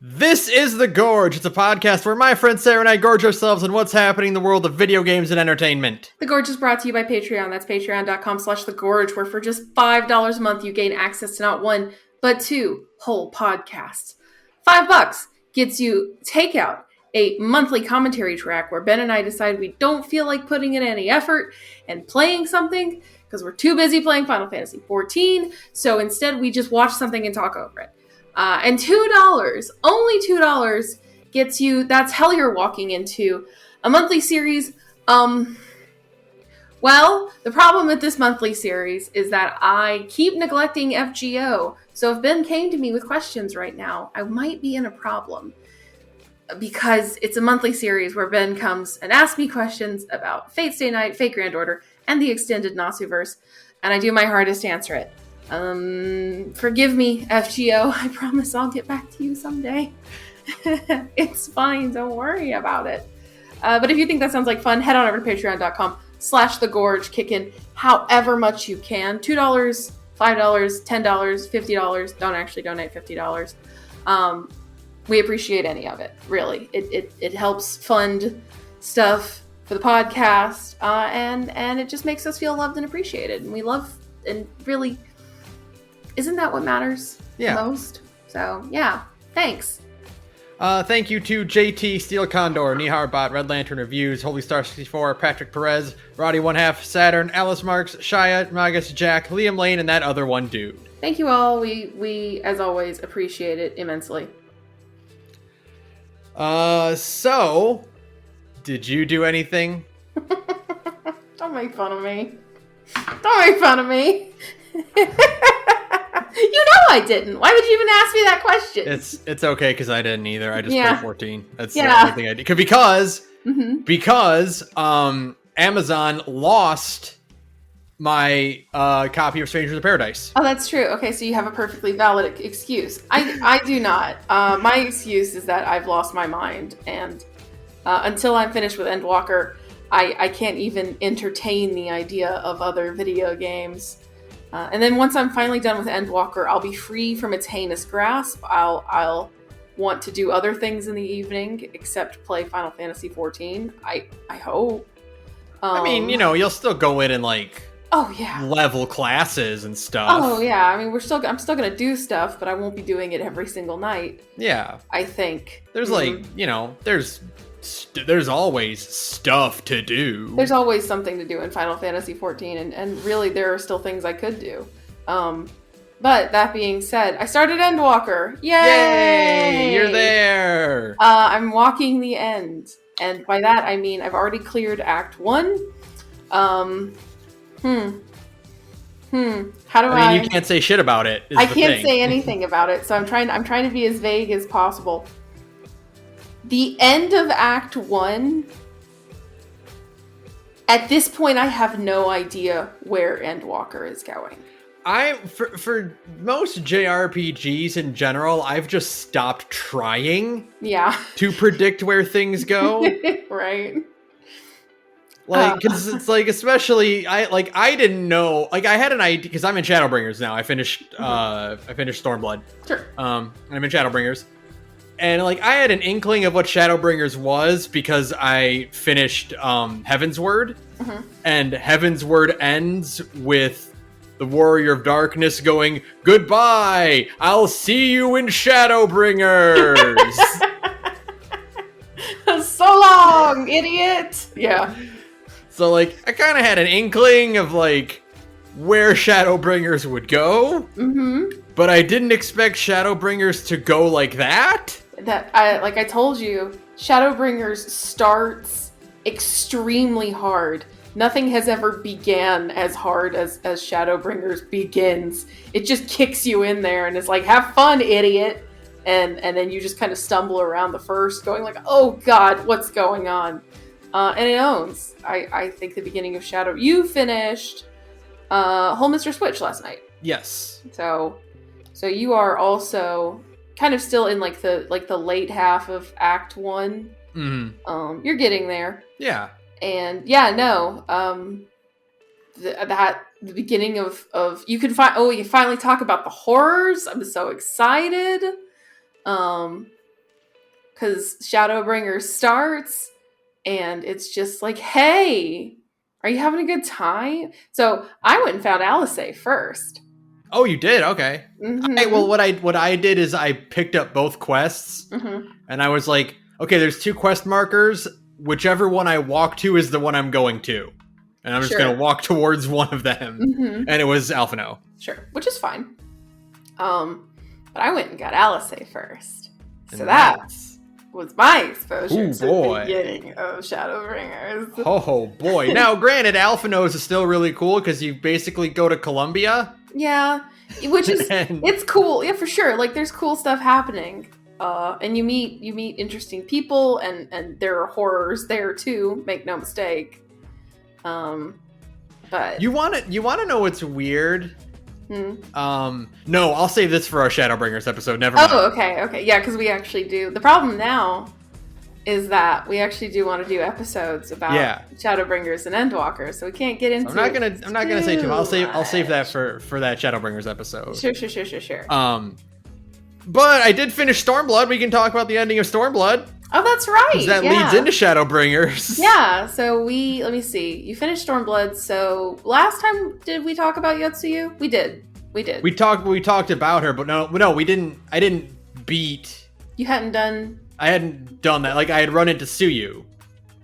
This is The Gorge. It's a podcast where my friend Sarah and I gorge ourselves on what's happening in the world of video games and entertainment. The Gorge is brought to you by Patreon. That's patreon.com/thegorge, where for just $5 a month you gain access to not one, but two whole podcasts. $5 gets you Takeout, a monthly commentary track where Ben and I decide we don't feel like putting in any effort and playing something because we're too busy playing Final Fantasy XIV, so instead we just watch something and talk over it. And $2, only $2, gets you That's Hell You're Walking Into, a monthly series. Well, the problem with this monthly series is that I keep neglecting FGO. So if Ben came to me with questions right now, I might be in a problem. Because it's a monthly series where Ben comes and asks me questions about Fate Stay Night, Fate Grand Order, and the extended Nasuverse, and I do my hardest to answer it. Forgive me, FGO. I promise I'll get back to you someday. It's fine. Don't worry about it. But if you think that sounds like fun, head on over to patreon.com/thegorge. Kick in however much you can. $2, $5, $10, $50. Don't actually donate $50. We appreciate any of it, really. It helps fund stuff for the podcast, and it just makes us feel loved and appreciated. And we love, and really, isn't that what matters most? So, yeah, thanks. Thank you to JT, Steel Condor, Niharbot, Red Lantern Reviews, Holy Star 64, Patrick Perez, Roddy 1/2, Saturn, Alice Marks, Shia, Magus, Jack, Liam Lane, and that other one dude. Thank you all. We as always, appreciate it immensely. So, did you do anything? Don't make fun of me. Don't make fun of me. You know I didn't. Why would you even ask me that question? It's okay because I didn't either. I just played 14. That's the only thing I did. Because Amazon lost my copy of Strangers in Paradise. Oh, that's true. Okay, so you have a perfectly valid excuse. I do not. My excuse is that I've lost my mind, and until I'm finished with Endwalker, I can't even entertain the idea of other video games. And then once I'm finally done with Endwalker, I'll be free from its heinous grasp. I'll want to do other things in the evening except play Final Fantasy XIV. I hope. I mean, you'll still go in and level classes and stuff. Oh yeah, I mean I'm still gonna do stuff, but I won't be doing it every single night. Yeah. I think. There's there's always stuff to do. There's always something to do in Final Fantasy XIV, and really there are still things I could do. But that being said, I started Endwalker. Yay! You're there! I'm walking the end. And by that I mean I've already cleared Act 1. How do I mean, you can't say shit about it. I can't say anything about it, so I'm trying to be as vague as possible. The end of Act 1, at this point, I have no idea where Endwalker is going. For most JRPGs in general, I've just stopped trying to predict where things go. Right. Because it's especially, I didn't know, I had an idea, because I'm in Shadowbringers now. I finished Stormblood. Sure. I'm in Shadowbringers. And I had an inkling of what Shadowbringers was because I finished Heaven's Word, and Heaven's Word ends with the Warrior of Darkness going, "Goodbye, I'll see you in Shadowbringers." So long, idiot. Yeah. So I kind of had an inkling of where Shadowbringers would go, but I didn't expect Shadowbringers to go like that. That I told you, Shadowbringers starts extremely hard. Nothing has ever began as hard as Shadowbringers begins. It just kicks you in there and it's have fun, idiot. And then you just kind of stumble around the first, going oh god, what's going on? And it owns. I think the beginning of Shadow. You finished Whole Mr. Switch last night. Yes. So you are also kind of still in the late half of Act 1. Mm-hmm. You're getting there. Yeah. And the beginning of you can find you finally talk about the horrors. I'm so excited. because Shadowbringer starts and it's just like, hey, are you having a good time? So I went and found Alisaie first. Oh, you did? Okay. Mm-hmm. Well, what I did is I picked up both quests, and I was like, okay, there's 2 quest markers. Whichever one I walk to is the one I'm going to. And I'm just going to walk towards one of them. And it was Alphino. Sure, which is fine. But I went and got Alisaie first. So that was my exposure to the beginning of Shadowbringers. Oh, boy. Now, granted, Alphino's is still really cool because you basically go to Columbia. Yeah, which is, it's cool. Yeah, for sure. Like, there's cool stuff happening. And you meet interesting people, and there are horrors there too. Make no mistake. But you want to know what's weird? No, I'll save this for our Shadowbringers episode. Never mind. Oh, okay, yeah, because we actually do. The problem now is that we actually do want to do episodes about Shadowbringers and Endwalker, so we can't get into. I'm not gonna say too much. I'll save that for that Shadowbringers episode. Sure. But I did finish Stormblood. We can talk about the ending of Stormblood. Oh, that's right. That leads into Shadowbringers. Yeah, so let me see. You finished Stormblood, so last time did we talk about Yotsuyu? We did. We talked about her, but no, we didn't. I didn't beat. You hadn't done. I hadn't done that. Like, I had run into Suyu.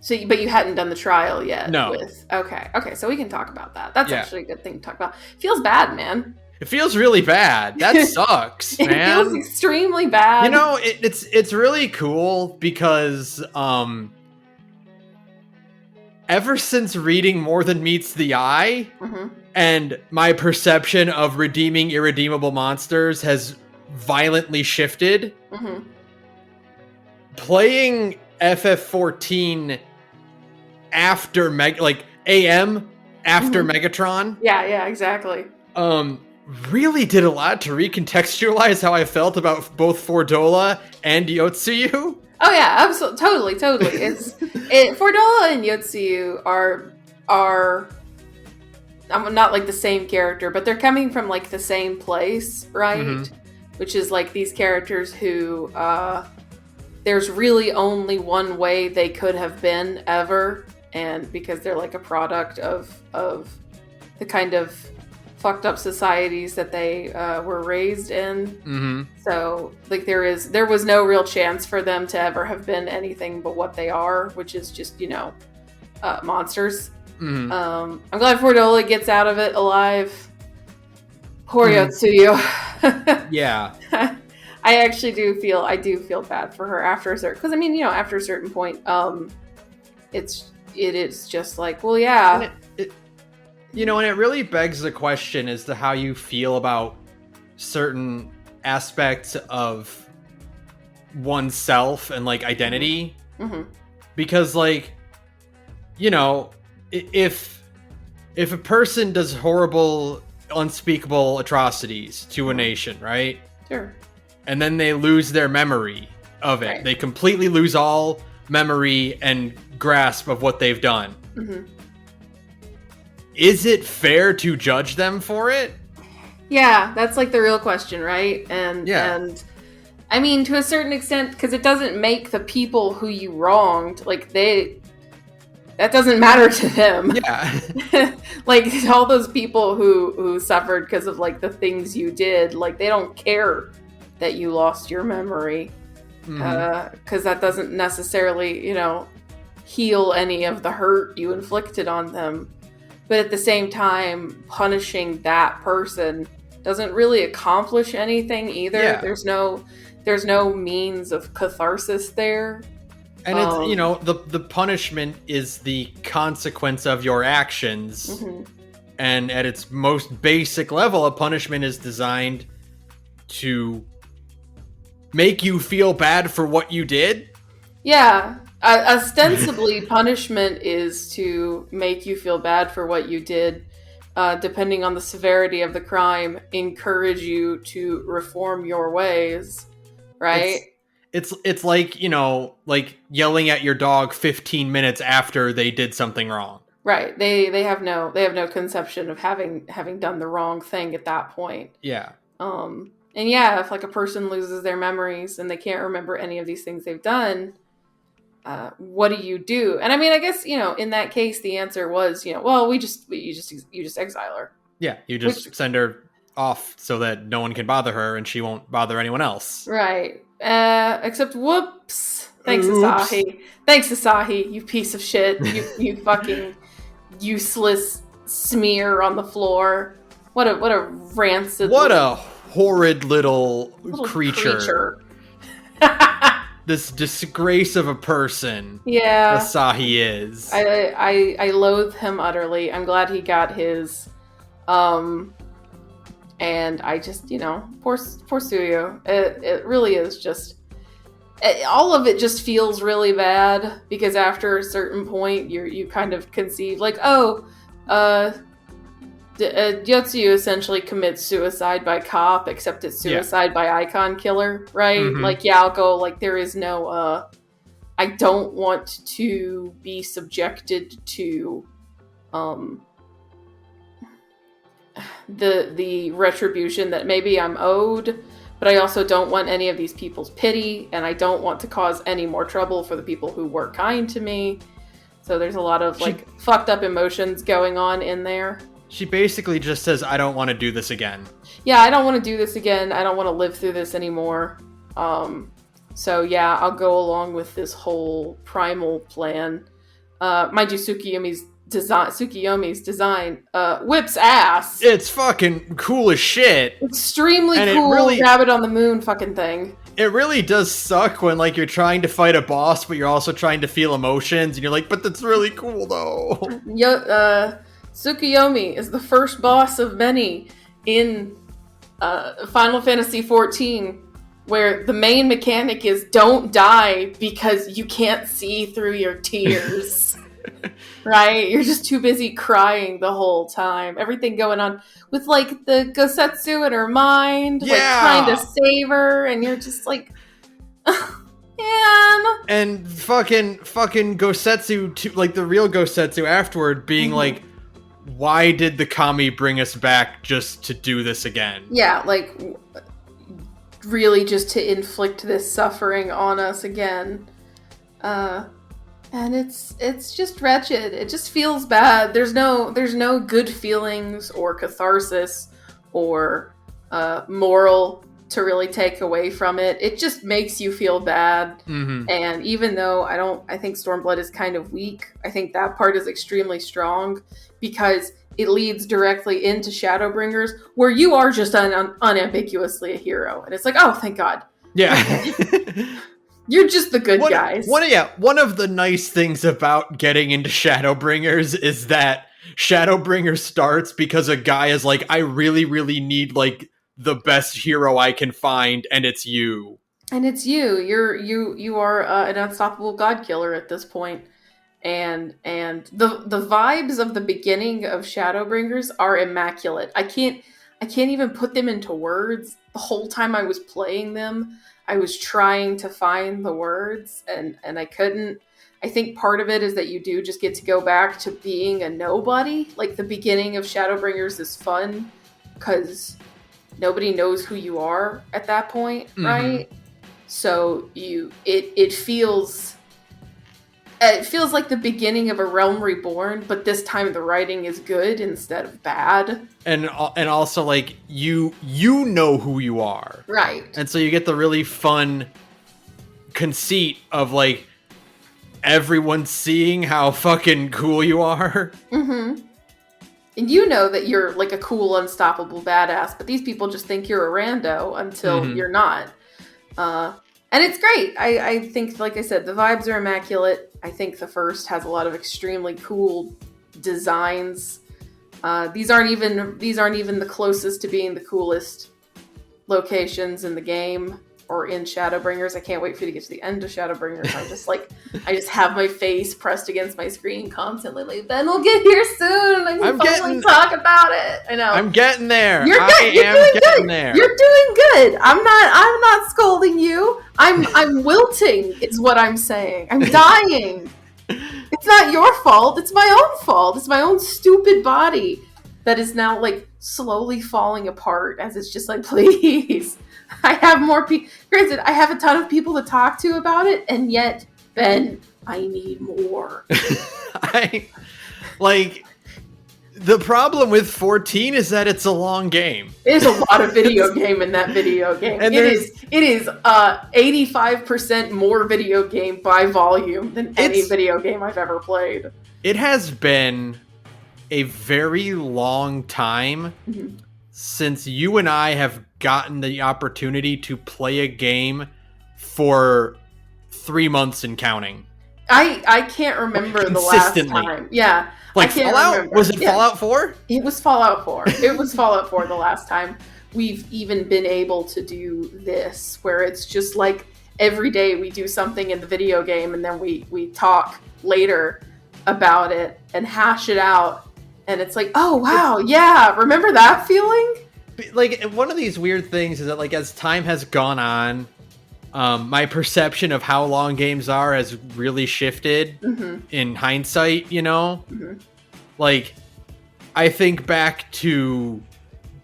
But you hadn't done the trial yet. No. Okay, so we can talk about that. That's actually a good thing to talk about. Feels bad, man. It feels really bad. That sucks, man. It feels extremely bad. You know, it's really cool because ever since reading More Than Meets the Eye, and my perception of redeeming irredeemable monsters has violently shifted. Playing FF14 after AM after Megatron. Yeah, exactly. Really did a lot to recontextualize how I felt about both Fordola and Yotsuyu. Oh yeah, absolutely, totally. Fordola and Yotsuyu are I'm not like the same character, but they're coming from like the same place, right? Which is like these characters who there's really only one way they could have been ever, and because they're like a product of the kind of fucked up societies that they were raised in. So like there was no real chance for them to ever have been anything but what they are, which is just, monsters. I'm glad Fordola gets out of it alive. Poor Yotsuyu. Yeah. I actually do feel bad for her after a certain, because I mean, after a certain point, it is just like, well, yeah. And it really begs the question as to how you feel about certain aspects of oneself and like identity. Because like, if a person does horrible, unspeakable atrocities to a nation, right? Sure. And then they lose their memory of it. Right. They completely lose all memory and grasp of what they've done. Is it fair to judge them for it? Yeah, that's like the real question, right? And I mean, to a certain extent, because it doesn't make the people who you wronged, like that doesn't matter to them. Yeah. Like all those people who suffered because of like the things you did, like they don't care that you lost your memory, because that doesn't necessarily, heal any of the hurt you inflicted on them. But at the same time, punishing that person doesn't really accomplish anything either. Yeah. There's no means of catharsis there. And it's, the punishment is the consequence of your actions. And at its most basic level, a punishment is designed to make you feel bad for what you did. Yeah. Ostensibly, punishment is to make you feel bad for what you did, depending on the severity of the crime, encourage you to reform your ways, right? It's like, like yelling at your dog 15 minutes after they did something wrong. Right. They have no conception of having done the wrong thing at that point. Yeah. And yeah, if like a person loses their memories and they can't remember any of these things they've done, what do you do? And I mean, I guess, in that case, the answer was, well, you just exile her. Yeah, you just send her off so that no one can bother her and she won't bother anyone else. Right. Except, whoops. Thanks, Asahi. Thanks, Asahi, you piece of shit. You fucking useless smear on the floor. What a rancid. What a horrid little creature. This disgrace of a person. Yeah. Asahi is. I loathe him utterly. I'm glad he got his. And I just, poor Suyo. It really is just, all of it just feels really bad because after a certain point, you kind of conceive like, Yotsuyu essentially commits suicide by cop, except it's suicide by icon killer, right? Mm-hmm. Like Yoko, like there is no, I don't want to be subjected to, the retribution that maybe I'm owed, but I also don't want any of these people's pity, and I don't want to cause any more trouble for the people who were kind to me. So there's a lot of fucked up emotions going on in there. She basically just says, I don't want to do this again. Yeah, I don't want to do this again. I don't want to live through this anymore. So yeah, I'll go along with this whole primal plan. Mind you, Tsukiyomi's design whips ass. It's fucking cool as shit. Extremely cool rabbit on the moon fucking thing. It really does suck when you're trying to fight a boss, but you're also trying to feel emotions, and you're like, but that's really cool though. Tsukiyomi is the first boss of many in Final Fantasy XIV, where the main mechanic is don't die because you can't see through your tears. Right? You're just too busy crying the whole time. Everything going on with the Gosetsu in her mind, trying to save her, and you're just like, man. And fucking Gosetsu, the real Gosetsu afterward being like, why did the Kami bring us back just to do this again? Yeah, really just to inflict this suffering on us again. And it's just wretched. It just feels bad. There's no good feelings or catharsis or moral to really take away from it. It just makes you feel bad. Mm-hmm. And even though I think Stormblood is kind of weak, I think that part is extremely strong because it leads directly into Shadowbringers, where you are just unambiguously a hero. And it's like, oh, thank God. Yeah. You're just the good guys. One of the nice things about getting into Shadowbringers is that Shadowbringers starts because a guy is like, I really, really need the best hero I can find, and it's you. And it's you. You are an unstoppable god killer at this point. And the vibes of the beginning of Shadowbringers are immaculate. I can't even put them into words. The whole time I was playing them, I was trying to find the words and I couldn't. I think part of it is that you do just get to go back to being a nobody. The beginning of Shadowbringers is fun because nobody knows who you are at that point, right? So it feels like the beginning of a Realm Reborn, but this time the writing is good instead of bad. And also you know who you are. Right. And so you get the really fun conceit of everyone seeing how fucking cool you are. Mm-hmm. And you know that you're a cool, unstoppable badass, but these people just think you're a rando until you're not. And it's great. I think, like I said, the vibes are immaculate. I think the first has a lot of extremely cool designs. These aren't even the closest to being the coolest locations in the game or in Shadowbringers. I can't wait for you to get to the end of Shadowbringers. I just have my face pressed against my screen constantly. Ben will get here soon. I can finally talk about it. I know. I'm getting there. You're good. You're doing good. There. You're doing good. I'm not scolding you. I'm wilting is what I'm saying. I'm dying. It's not your fault. It's my own fault. It's my own stupid body. that is now like slowly falling apart as it's just like, please, I have more people. Granted, I have a ton of people to talk to about it, and yet, Ben, I need more. The problem with 14 is that it's a long game. There's a lot of video game in that video game. And it is 85% more video game by volume than any video game I've ever played. It has been a very long time since you and I have gotten the opportunity to play a game for 3 months and counting. I can't remember the last time. Yeah. Like Fallout? Remember. Was it Fallout 4? It was Fallout 4. It was Fallout 4 the last time we've even been able to do this, where it's just like every day we do something in the video game and then we talk later about it and hash it out. And it's like, oh, wow, yeah, remember that feeling? Like, one of these weird things is that, like, as time has gone on, my perception of how long games are has really shifted in hindsight, you know? Like, I think back to,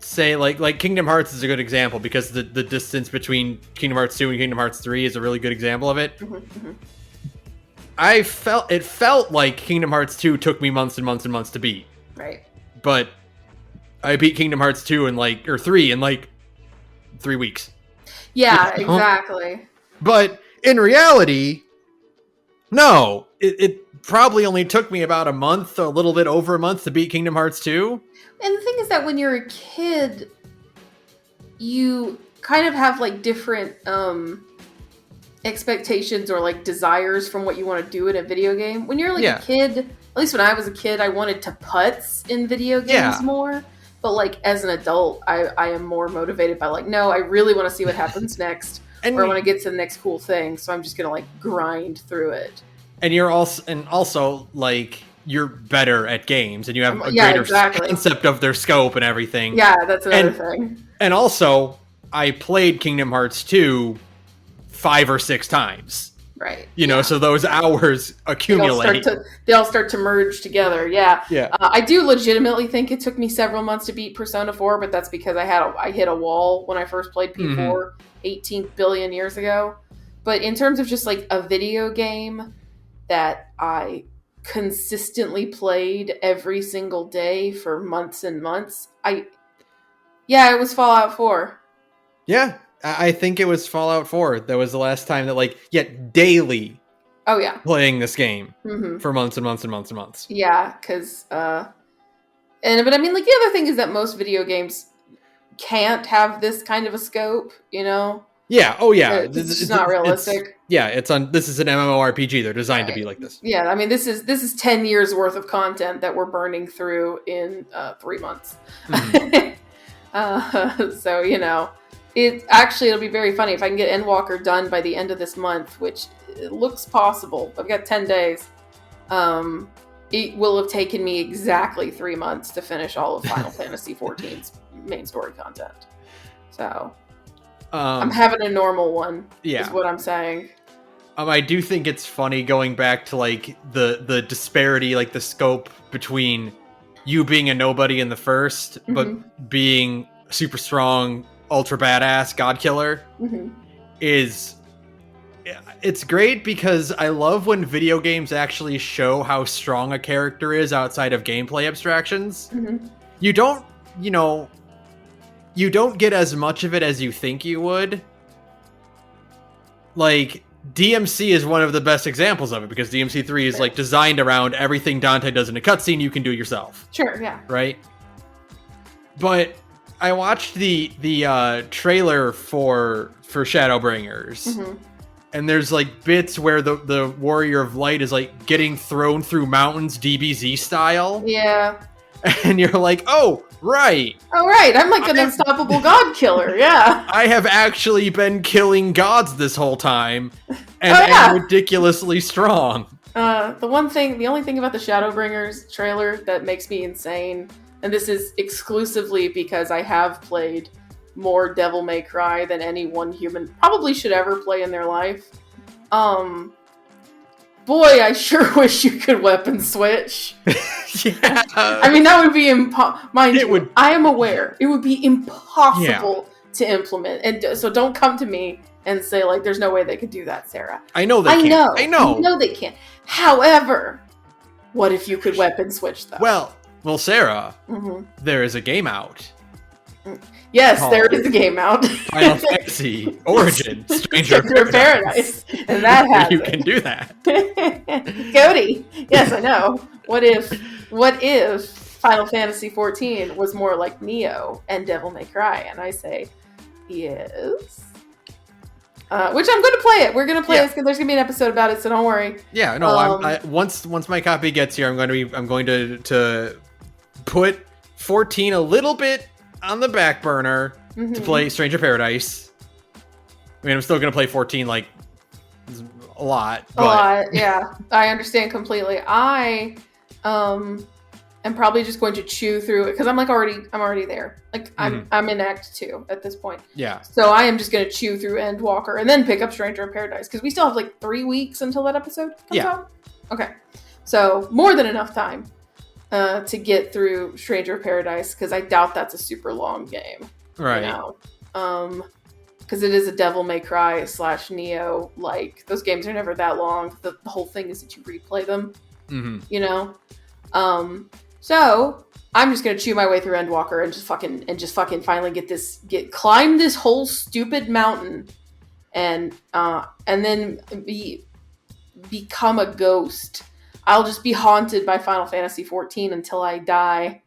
say, like Kingdom Hearts is a good example because the distance between Kingdom Hearts 2 and Kingdom Hearts 3 is a really good example of it. It felt like Kingdom Hearts 2 took me months and months and months to beat. Right. But I beat Kingdom Hearts 2 or 3 in like 3 weeks. Yeah, exactly. But in reality, no. It probably only took me about a month, a little bit over a month to beat Kingdom Hearts 2. And the thing is that when you're a kid, you kind of have like different expectations or like desires from what you want to do in a video game. When you're like a kid, at least when I was a kid, I wanted to putz in video games more. But like as an adult, I am more motivated by like, no, I really want to see what happens next. Or I want to get to the next cool thing. So I'm just going to like grind through it. And you're also like, you're better at games and you have a greater concept of their scope and everything. Yeah, that's another thing. And also, I played Kingdom Hearts 2 5 or 6 times. Right. You know, so those hours accumulate. They all start to merge together. Yeah. Yeah. I do legitimately think it took me several months to beat Persona 4, but that's because I hit a wall when I first played P4 18 billion years ago. But in terms of just like a video game that I consistently played every single day for months and months, it was Fallout 4. Yeah. I think it was Fallout 4. That was the last time that, daily. Oh, yeah. Playing this game for months and months and months and months. Yeah, because, but I mean, like, the other thing is that most video games can't have this kind of a scope, you know? Yeah, oh, yeah. It's not realistic. This is an MMORPG. They're designed to be like this. Yeah, I mean, this is 10 years worth of content that we're burning through in 3 months. So, you know. It'll be very funny if I can get Endwalker done by the end of this month, which looks possible. I've got 10 days. It will have taken me exactly 3 months to finish all of Final Fantasy XIV's main story content. So, I'm having a normal one, is what I'm saying. I do think it's funny going back to, like, the disparity, like, the scope between you being a nobody in the first, but being super strong, ultra badass god killer it's great because I love when video games actually show how strong a character is outside of gameplay abstractions. You don't get as much of it as you think you would. Like, DMC is one of the best examples of it because DMC 3 is like designed around everything Dante does in a cutscene you can do yourself. Sure, yeah. Right? But I watched the trailer for Shadowbringers, and there's like bits where the Warrior of Light is like getting thrown through mountains DBZ style. Yeah. And you're like, oh, right. Oh, right. I'm like an unstoppable god killer. Yeah. I have actually been killing gods this whole time and am ridiculously strong. The only thing about the Shadowbringers trailer that makes me insane, and this is exclusively because I have played more Devil May Cry than any one human probably should ever play in their life. boy, I sure wish you could weapon switch. Yeah. I mean, that would be impossible. I am aware. It would be impossible to implement. And so don't come to me and say, like, there's no way they could do that, Sarah. I know they can't. I know they can't. However, what if you could weapon switch, though? Well, Sarah, there is a game out. Yes, there is a game out. Final Fantasy Origin, Stranger of Paradise. And that has you can do that. Cody. Yes, I know. What if Final Fantasy 14 was more like Neo and Devil May Cry? And I say, yes. Which I'm going to play it. We're going to play it. There's going to be an episode about it, so don't worry. Yeah, no. Once my copy gets here, I'm going to put 14 a little bit on the back burner to play Stranger of Paradise. I mean, I'm still going to play 14 like a lot. But... A lot, yeah. I understand completely. I am probably just going to chew through it because I'm already there. Like I'm in Act 2 at this point. Yeah. So I am just going to chew through Endwalker and then pick up Stranger of Paradise because we still have like 3 weeks until that episode comes out. Okay. So more than enough time to get through Stranger of Paradise because I doubt that's a super long game. Right. You know? Because it is a Devil May Cry / Neo. Like, those games are never that long. The whole thing is that you replay them. You know? So I'm just gonna chew my way through Endwalker and just fucking finally climb this whole stupid mountain and then become a ghost. I'll just be haunted by Final Fantasy 14 until I die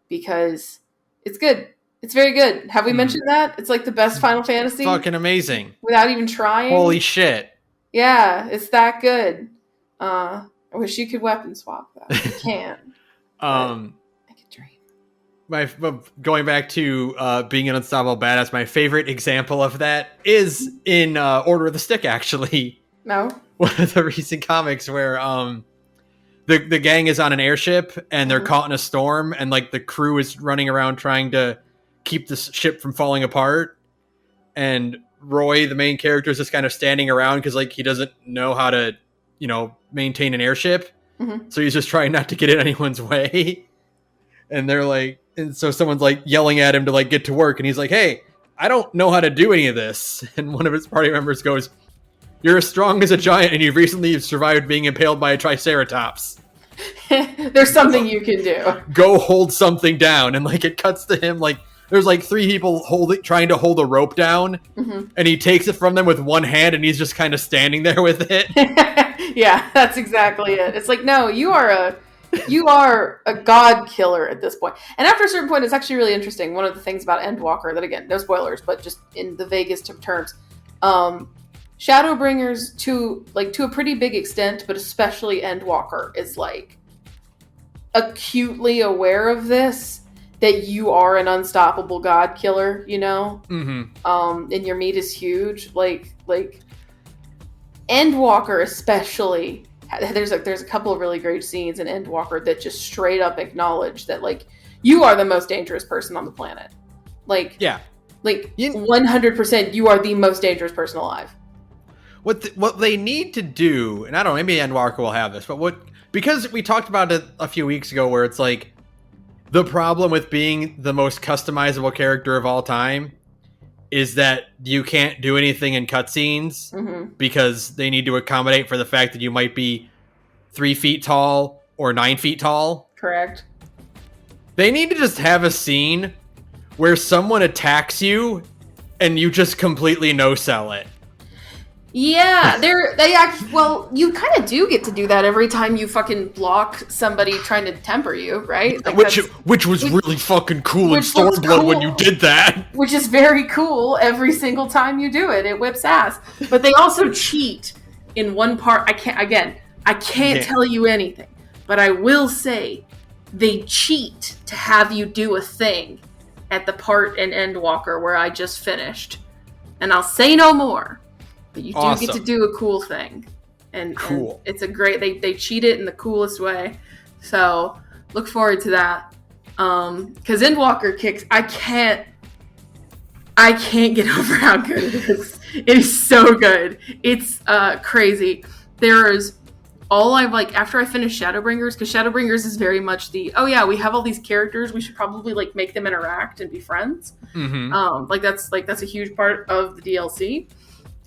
because it's good. It's very good. Have we mentioned that? It's like the best Final Fantasy. Fucking amazing. Without even trying. Holy shit. Yeah, it's that good. I wish you could weapon swap that. You can't. I could dream. Going back to being an unstoppable badass, my favorite example of that is in Order of the Stick, actually. No? One of the recent comics where the gang is on an airship and they're caught in a storm and like the crew is running around trying to keep the ship from falling apart. And Roy, the main character, is just kind of standing around because like he doesn't know how to, maintain an airship. So he's just trying not to get in anyone's way. And they're like, and so someone's like yelling at him to like get to work. And he's like, hey, I don't know how to do any of this. And one of his party members goes, you're as strong as a giant and you've recently survived being impaled by a triceratops. There's something you can do. Go hold something down. And like it cuts to him like there's like 3 people trying to hold a rope down. And he takes it from them with one hand and he's just kind of standing there with it. Yeah, that's exactly it. It's like, no, you are a god killer at this point. And after a certain point, it's actually really interesting. One of the things about Endwalker that, again, no spoilers, but just in the vaguest of terms, Shadowbringers to a pretty big extent, but especially Endwalker is like acutely aware of this, that you are an unstoppable god killer, and your meat is huge. Like Endwalker especially, there's a couple of really great scenes in Endwalker that just straight up acknowledge that like you are the most dangerous person on the planet. 100% you are the most dangerous person alive. What they need to do, and I don't know, maybe Endwalker will have this, but because we talked about it a few weeks ago where it's like the problem with being the most customizable character of all time is that you can't do anything in cutscenes because they need to accommodate for the fact that you might be 3 feet tall or 9 feet tall. Correct. They need to just have a scene where someone attacks you and you just completely no-sell it. Yeah, you kind of do get to do that every time you fucking block somebody trying to temper you, right? Like which was really fucking cool in Stormblood when you did that. Which is very cool every single time you do it. It whips ass. But they also cheat in one part. I can't tell you anything, but I will say they cheat to have you do a thing at the part in Endwalker where I just finished. And I'll say no more. But you do get to do a cool thing. And it's a great, they cheat it in the coolest way. So look forward to that. Because Endwalker kicks, I can't get over how good it is. It is so good. It's crazy. There's after I finished Shadowbringers, because Shadowbringers is very much we have all these characters, we should probably like make them interact and be friends. That's a huge part of the DLC.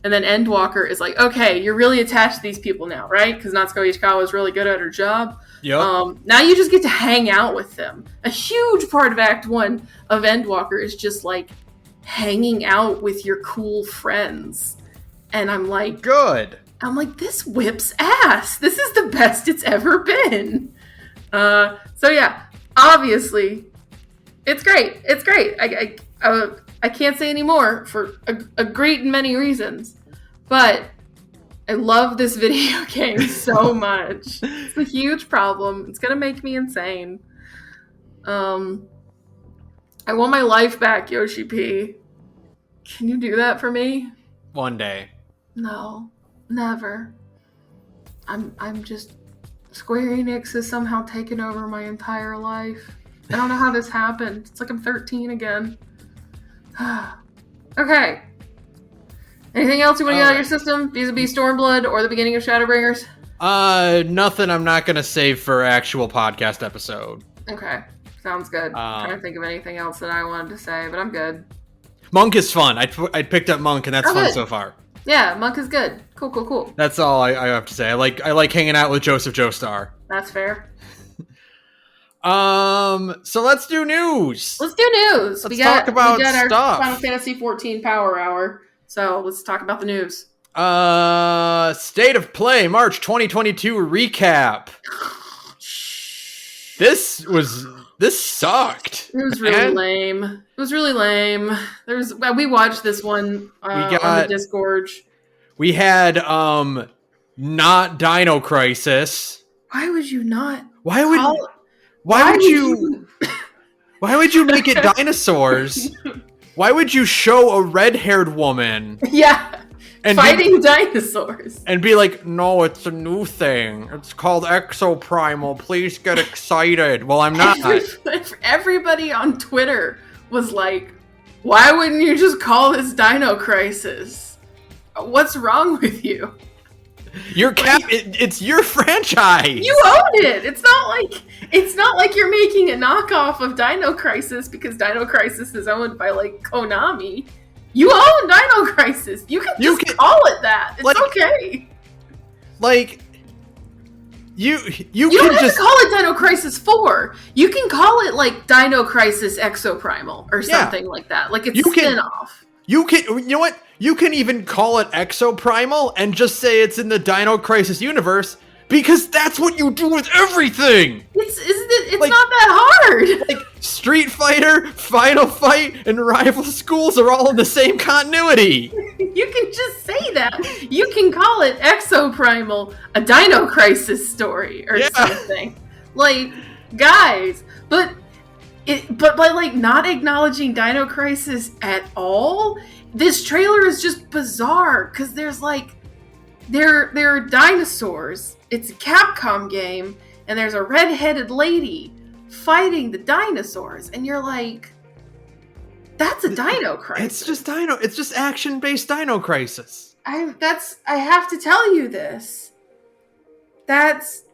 And then Endwalker is like, okay, you're really attached to these people now, right? Because Natsuko Ishikawa is really good at her job. Yep. Now you just get to hang out with them. A huge part of Act 1 of Endwalker is just like hanging out with your cool friends. And I'm like, good. This whips ass. This is the best it's ever been. So yeah, obviously, it's great. It's great. I can't say any more for a great many reasons, but I love this video game so much. It's a huge problem. It's gonna make me insane. I want my life back, Yoshi P. Can you do that for me? One day. No, never. I'm just... Square Enix has somehow taken over my entire life. I don't know how this happened. It's like I'm 13 again. Okay. Anything else you want to get out of your system? Vis-a-vis Stormblood or the beginning of Shadowbringers? Nothing I'm not going to save for actual podcast episode. Okay. Sounds good. I'm trying to think of anything else that I wanted to say, but I'm good. Monk is fun. I picked up Monk, and that's fun so far. Yeah, Monk is good. Cool. That's all I have to say. I like hanging out with Joseph Joestar. That's fair. So let's do news. Let's talk about we got our stuff. Final Fantasy 14 Power Hour. So let's talk about the news. State of Play March 2022 recap. This sucked. It was really lame. We watched this one on the Discord. We had not Dino Crisis. Why would you not? Why would you make it dinosaurs? Why would you show a red-haired woman? Yeah. And fighting dinosaurs. And be like, no, it's a new thing. It's called Exoprimal. Please get excited. Well, I'm not. Everybody on Twitter was like, why wouldn't you just call this Dino Crisis? What's wrong with you? It's your franchise. You own it. It's not like you're making a knockoff of Dino Crisis because Dino Crisis is owned by like Konami. You own Dino Crisis. You can call it that. It's okay. Like you don't have to call it Dino Crisis 4. You can call it like Dino Crisis Exoprimal or something like that. Like it's a spin-off. You know what? You can even call it Exoprimal and just say it's in the Dino Crisis universe because that's what you do with everything. It's not that hard. Like Street Fighter, Final Fight, and Rival Schools are all in the same continuity. You can just say that. You can call it Exoprimal, a Dino Crisis story or something. Like, guys, but by like not acknowledging Dino Crisis at all, this trailer is just bizarre because there's like there are dinosaurs. It's a Capcom game, and there's a red-headed lady fighting the dinosaurs, and you're like, that's a Dino Crisis. It's just action-based Dino Crisis. I have to tell you this. That's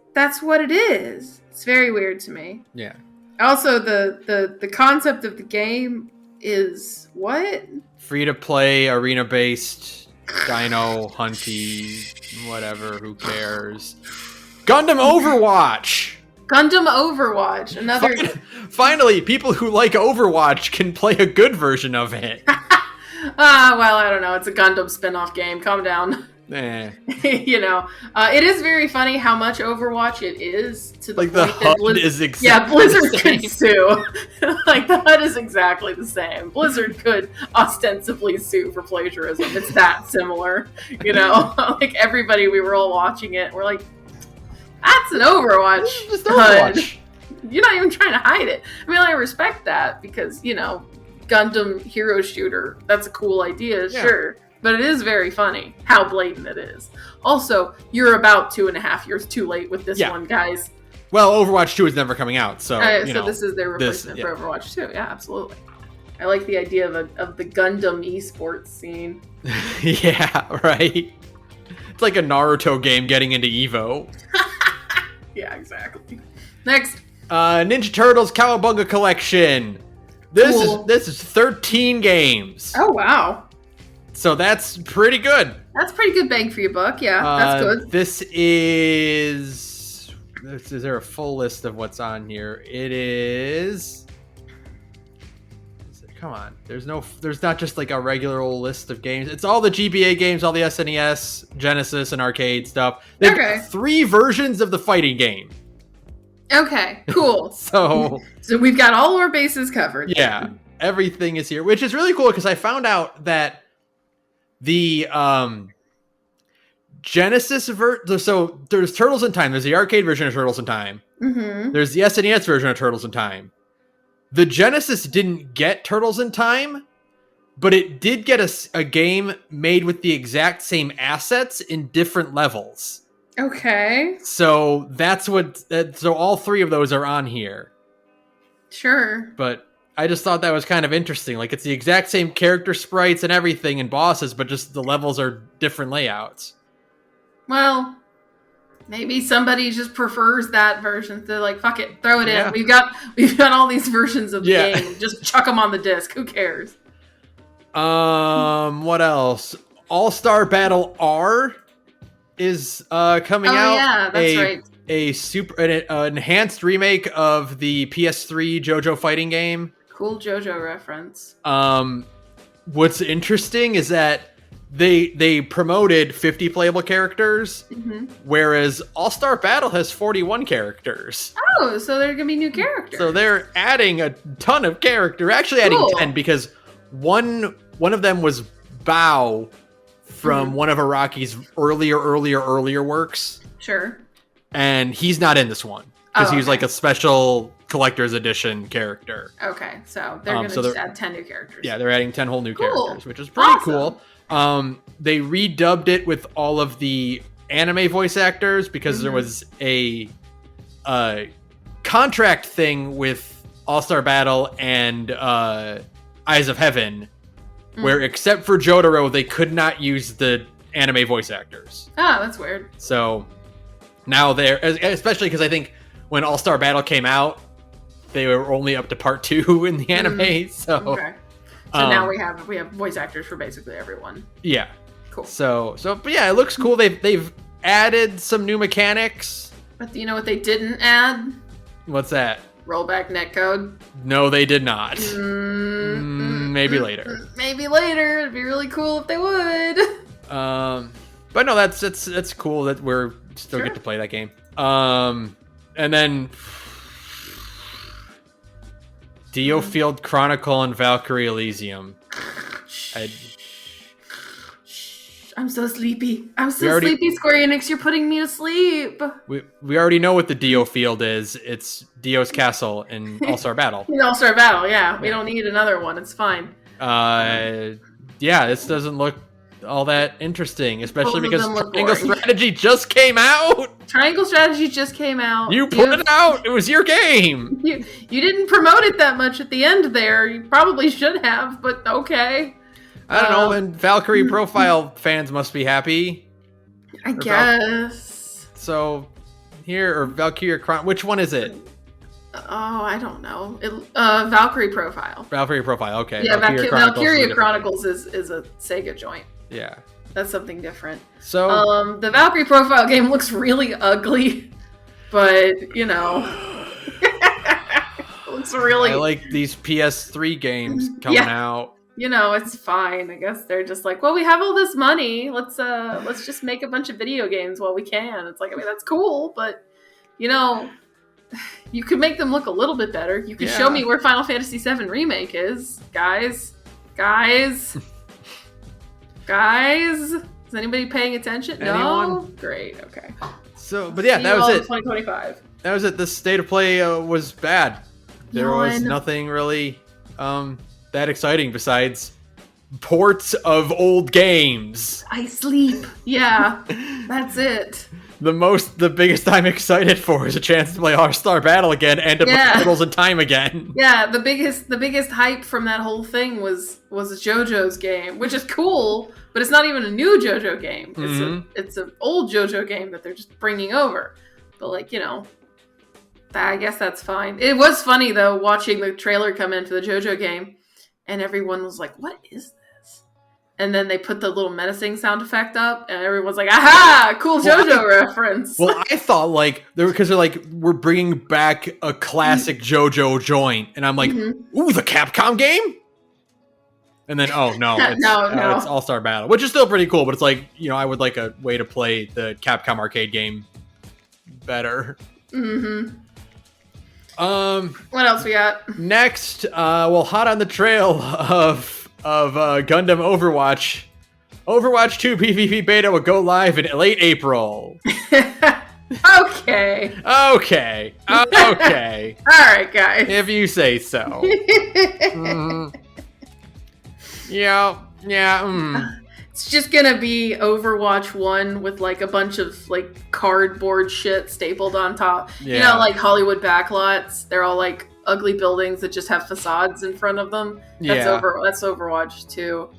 what it is. It's very weird to me. Yeah. Also, the concept of the game is what? Free-to-play, arena-based, dino hunty, whatever, who cares. Gundam Overwatch! Another... Finally, people who like Overwatch can play a good version of it. Well, I don't know. It's a Gundam spin-off game. Calm down. It is very funny how much Overwatch it is to the like point the HUD is exactly yeah, Blizzard could sue. Like the HUD is exactly the same. Blizzard could ostensibly sue for plagiarism. It's that similar, Like everybody, we were all watching it. We're like, that's an Overwatch. Just Overwatch. You're not even trying to hide it. I mean, I respect that because Gundam hero shooter. That's a cool idea, sure. But it is very funny how blatant it is. Also, you're about 2.5 years too late with this one, guys. Well, Overwatch 2 is never coming out, so this is their replacement for Overwatch 2. Yeah, absolutely. I like the idea of the Gundam esports scene. Yeah, right. It's like a Naruto game getting into Evo. Yeah, exactly. Next. Ninja Turtles Cowabunga Collection. This is 13 games. Oh, wow. So that's pretty good. That's pretty good bang for your buck. Yeah, that's good. Is there a full list of what's on here? It is. Come on. There's not just like a regular old list of games. It's all the GBA games, all the SNES, Genesis, and arcade stuff. They've got 3 versions of the fighting game. Okay, cool. So we've got all our bases covered. Yeah, everything is here, which is really cool because I found out that the Genesis so there's Turtles in Time. There's the arcade version of Turtles in Time. Mm-hmm. There's the SNES version of Turtles in Time. The Genesis didn't get Turtles in Time, but it did get a game made with the exact same assets in different levels. Okay. So so all 3 of those are on here. Sure. But I just thought that was kind of interesting. Like, it's the exact same character sprites and everything and bosses, but just the levels are different layouts. Well, maybe somebody just prefers that version. They're like, fuck it, throw it in. We've got all these versions of the game. Just chuck them on the disc. Who cares? What else? All-Star Battle R is coming out. Oh yeah, that's right. An enhanced remake of the PS3 JoJo fighting game. Cool JoJo reference. What's interesting is that they promoted 50 playable characters, whereas All-Star Battle has 41 characters. Oh, so they're gonna be new characters. So they're adding a ton of character. Actually, adding 10 because one of them was Bao from one of Araki's earlier works. Sure. And he's not in this one because he was like a special collector's edition character. Okay, so they're going to just add 10 new characters. Yeah, they're adding 10 whole new characters, which is pretty cool. They redubbed it with all of the anime voice actors because there was a contract thing with All-Star Battle and Eyes of Heaven where, except for Jotaro, they could not use the anime voice actors. Oh, that's weird. So now they're, especially because I think when All-Star Battle came out, they were only up to part 2 in the anime. So now we have voice actors for basically everyone. Yeah. Cool. So but yeah, it looks cool. They've added some new mechanics. But you know what they didn't add? What's that? Rollback netcode. No, they did not. Maybe later. Maybe later. It'd be really cool if they would. But no, that's cool that we're still get to play that game. And then Dio Field Chronicle and Valkyrie Elysium. I'm so sleepy. Sleepy, Square Enix. You're putting me to sleep. We already know what the Dio Field is. It's Dio's Castle in All-Star Battle. In All-Star Battle, yeah. We don't need another one. It's fine. Yeah, this doesn't look all that interesting, especially because Triangle Strategy just came out. Triangle Strategy just came out. You put it out. It was your game. You didn't promote it that much at the end there. You probably should have, but okay. I don't know, and Valkyrie Profile fans must be happy. I guess. So, here, or Valkyrie Chronicle, which one is it? Oh, I don't know. Valkyrie Profile. Valkyrie Profile, okay. Yeah, Valkyrie Chronicles is a Sega joint. Yeah. That's something different. So, the Valkyrie Profile game looks really ugly, but, you know. It looks really... I like these PS3 games coming out. You know, it's fine. I guess they're just like, well, we have all this money. Let's just make a bunch of video games while we can. It's like, I mean, that's cool, but you know, you could make them look a little bit better. You could show me where Final Fantasy VII Remake is, guys. Is anybody paying attention? Anyone? No? Great. Okay. So, but yeah, that was it. 2025. That was it. The state of play was bad. There was nothing really that exciting besides ports of old games. I sleep. Yeah, that's it. The biggest I'm excited for is a chance to play All-Star Battle again and to play Turtles in Time again. Yeah, the biggest hype from that whole thing was JoJo's game, which is cool, but it's not even a new JoJo game. It's an old JoJo game that they're just bringing over. But like, I guess that's fine. It was funny though, watching the trailer come in for the JoJo game, and everyone was like, "What is this?" And then they put the little menacing sound effect up, and everyone's like, "Aha! Cool JoJo reference." Well, I thought like because they're like we're bringing back a classic JoJo joint, and I'm like, "Ooh, the Capcom game!" And then, oh no, it's, it's All-Star Battle, which is still pretty cool, but it's like I would like a way to play the Capcom arcade game better. What else we got? Next, hot on the trail of Gundam Overwatch. Overwatch 2 PvP beta will go live in late April. Okay. All right, guys. If you say so. Yeah. It's just gonna be Overwatch 1 with like a bunch of like cardboard shit stapled on top. Yeah. Like Hollywood backlots. They're all like ugly buildings that just have facades in front of them. That's Overwatch 2.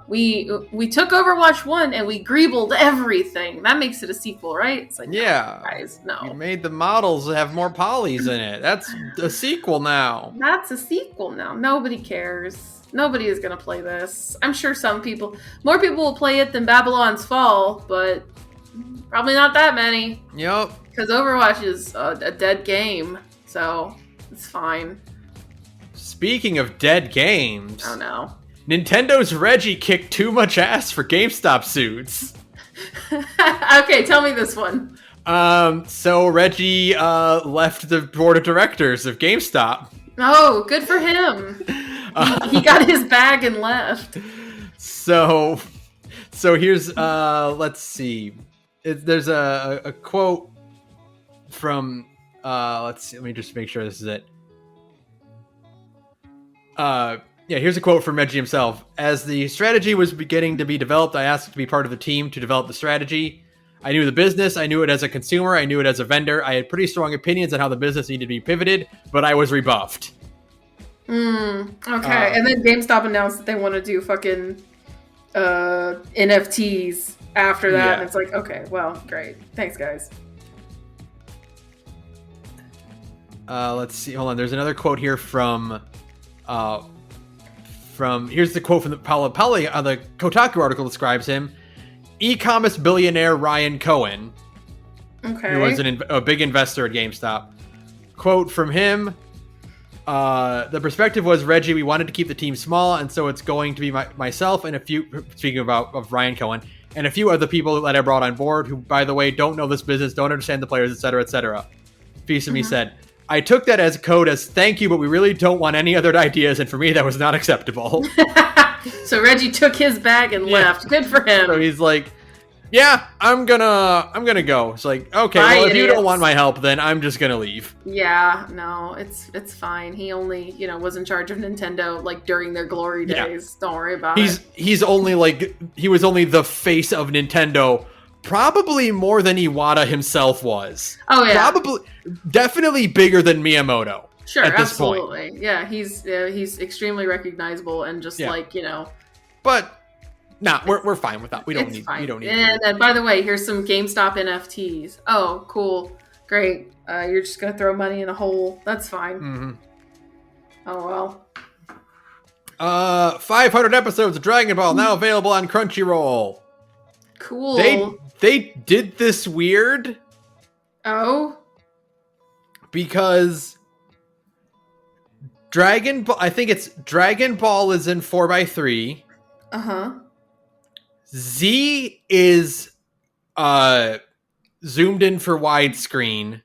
We took Overwatch 1 and we greebled everything. That makes it a sequel, right? It's like, yeah. No, guys, no. You made the models have more polys in it. That's a sequel now. That's a sequel now. Nobody cares. Nobody is going to play this. I'm sure more people will play it than Babylon's Fall, but probably not that many. Yep. Because Overwatch is a dead game, so it's fine. Speaking of dead games. Oh no. Nintendo's Reggie kicked too much ass for GameStop suits. Okay, tell me this one. So Reggie left the board of directors of GameStop. Oh, good for him. He got his bag and left. So here's let's see. There's a quote from let's see. Let me just make sure this is it. Here's a quote from Reggie himself. As the strategy was beginning to be developed, I asked to be part of the team to develop the strategy. I knew the business, I knew it as a consumer, I knew it as a vendor. I had pretty strong opinions on how the business needed to be pivoted, but I was rebuffed. Okay. And then GameStop announced that they want to do fucking NFTs after that. Yeah. And it's like, okay, well, great. Thanks, guys. Let's see. Hold on. There's another quote here from here's the quote from the Paolo Pelli. The Kotaku article describes him. E-commerce billionaire Ryan Cohen, who was a big investor at GameStop. Quote from him. The perspective was, Reggie, we wanted to keep the team small, and so it's going to be myself and a few, speaking of Ryan Cohen, and a few other people that I brought on board who, by the way, don't know this business, don't understand the players, etc., etc. Piece of me said, I took that as code as thank you, but we really don't want any other ideas, and for me, that was not acceptable. So Reggie took his bag and left. Good for him. So he's like, yeah, I'm gonna go. It's like, okay, well, if you don't want my help, then I'm just gonna leave. Yeah, no, it's fine. He only, was in charge of Nintendo like during their glory days. Yeah. Don't worry about it. He was only the face of Nintendo, probably more than Iwata himself was. Oh yeah, definitely bigger than Miyamoto. Sure, at this absolutely. point. Yeah, he's extremely recognizable and just But. Nah, we're fine with that. We don't need. And by the way, here's some GameStop NFTs. Oh, cool, great. You're just gonna throw money in a hole. That's fine. Mm-hmm. Oh well. 500 episodes of Dragon Ball now available on Crunchyroll. Cool. They did this weird. Oh. Because Dragon Ball, I think it's Dragon Ball is in 4x3. Z is zoomed in for widescreen,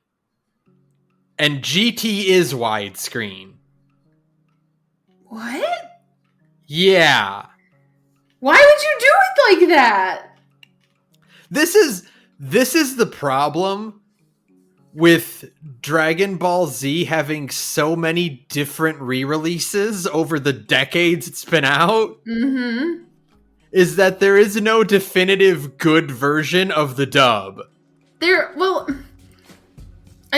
and GT is widescreen. What? Yeah. Why would you do it like that? This is the problem with Dragon Ball Z having so many different re-releases over the decades it's been out. Mm-hmm. Is that there is no definitive good version of the dub. I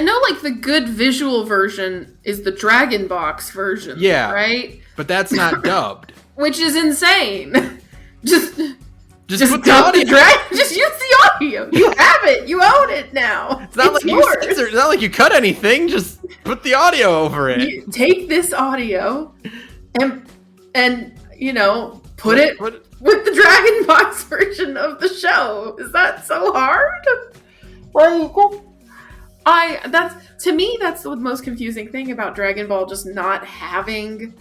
know like the good visual version is the Dragon Box version. Yeah. Right? But that's not dubbed. Which is insane. Just Just dub the dragon. Just use the audio. You have it. You own it now. It's not like yours. It's not like you cut anything. Just put the audio over it. You take this audio and you know, put it with the Dragon Box version of the show. Is that so hard? To me, that's the most confusing thing about Dragon Ball, just not having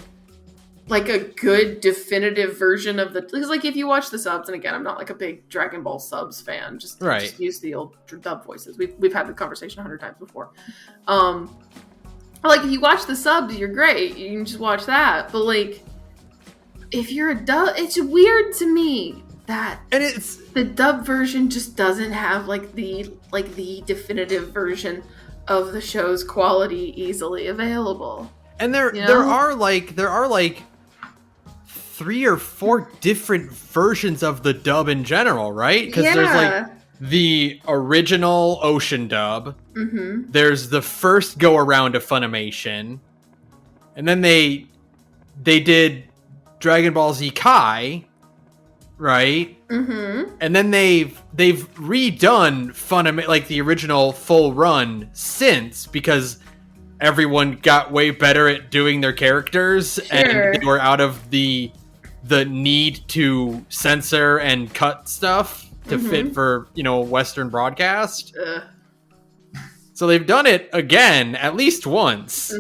like a good definitive version of the, because like if you watch the subs, and again, I'm not like a big Dragon Ball subs fan, just use the old dub voices. We've had the conversation 100 times before. Like if you watch the subs, you're great. You can just watch that. But like if you're a dub, it's weird to me that the dub version just doesn't have like the definitive version of the show's quality easily available. And there are like 3 or 4 different versions of the dub in general, right? Because there's like the original Ocean dub. Mm-hmm. There's the first go around of Funimation, and then they did Dragon Ball Z Kai, right? Mm-hmm. And then they've redone Funimation, like the original full run since, because everyone got way better at doing their characters, and they were out of the need to censor and cut stuff to fit for, you know, Western broadcast. So they've done it again at least once.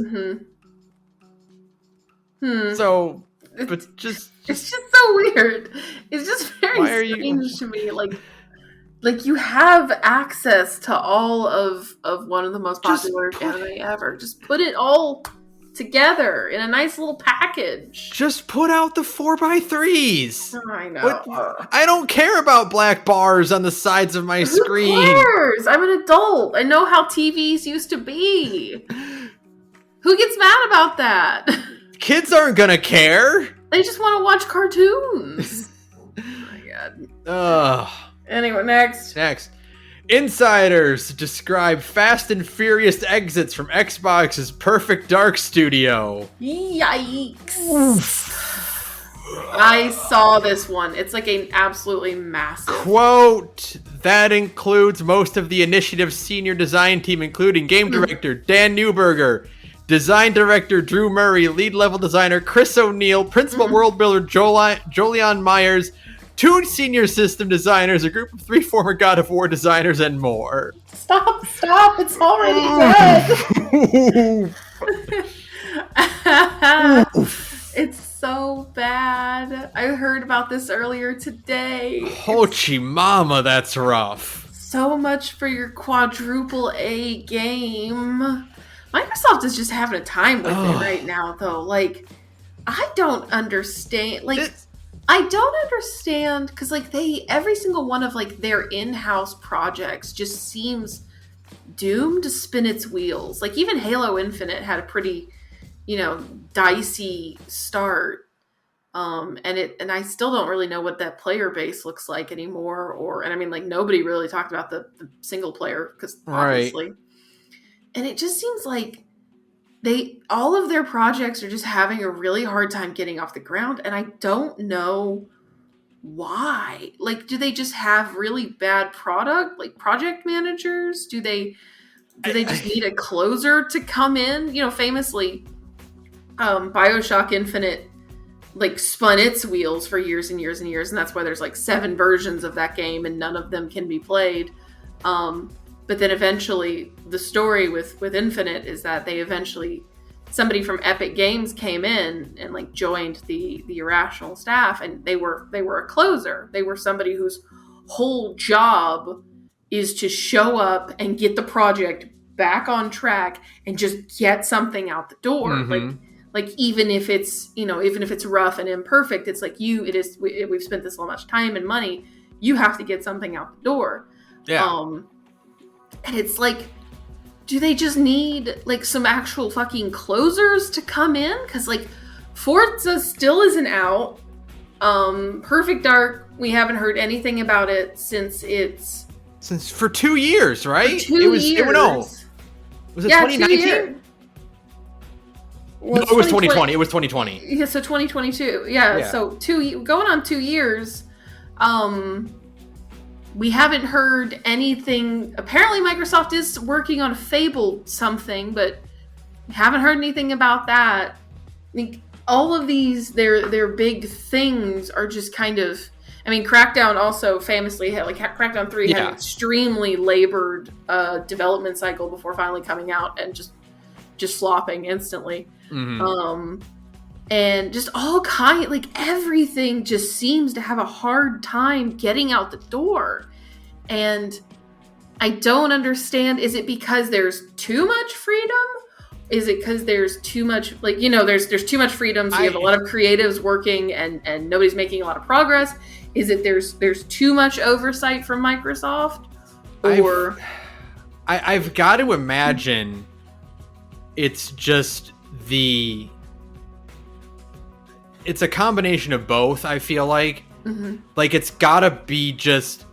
So, but it's just so weird. It's just very strange to me. Like you have access to all of one of the most popular anime ever. Just put it all together in a nice little package. Just put out the 4x3s. I know. I don't care about black bars on the sides of my screen. Who cares? I'm an adult. I know how TVs used to be. Who gets mad about that? Kids aren't gonna care. They just want to watch cartoons. Oh my god. Anyway, next. Insiders describe Fast and Furious exits from Xbox's Perfect Dark Studio. Yikes. I saw this one. It's like an absolutely massive quote. That includes most of the initiative's senior design team, including game director Dan Newberger, design director Drew Murray, lead level designer Chris O'Neill, principal world builder Jolion Myers, 2 senior system designers, a group of 3 former God of War designers, and more. Stop! It's already dead. It's so bad. I heard about this earlier today. Hochi mama, that's rough. So much for your quadruple A game. Microsoft is just having a time with it right now, though. Like, I don't understand. Like, I don't understand, because like every single one of like their in-house projects just seems doomed to spin its wheels. Like even Halo Infinite had a pretty, you know, dicey start. And I still don't really know what that player base looks like anymore. And I mean, like nobody really talked about the single player, because obviously. And it just seems like all of their projects are just having a really hard time getting off the ground, and I don't know why. Like, do they just have really bad project managers? Do they just need a closer to come in? You know, famously, BioShock Infinite like spun its wheels for years and years and years, and that's why there's like 7 versions of that game and none of them can be played. But then eventually the story with Infinite is that somebody from Epic Games came in and like joined the Irrational staff, and they were a closer. They were somebody whose whole job is to show up and get the project back on track and just get something out the door. Mm-hmm. Like even if it's rough and imperfect, it's like we've spent this so much time and money, you have to get something out the door. Yeah. And it's like, do they just need like some actual fucking closers to come in? Because like Forza still isn't out. Perfect Dark, we haven't heard anything about it since for 2 years, right? For 2 years. Was it 2019? Well, no, it was 2020. It was 2020. Yeah, so 2022. Yeah. So going on 2 years. We haven't heard anything. Apparently Microsoft is working on Fable something, but we haven't heard anything about that. I think all of these, their big things are just kind of... I mean, Crackdown also famously had, like, Crackdown 3 had an extremely labored development cycle before finally coming out and just flopping instantly. Mm-hmm. And just all like, everything just seems to have a hard time getting out the door. And I don't understand. Is it because there's too much freedom? Is it because there's too much, like, there's too much freedom, so you have a lot of creatives working and nobody's making a lot of progress? Is it there's too much oversight from Microsoft? Or I've got to imagine it's just it's a combination of both, I feel like. Mm-hmm. Like, it's gotta be just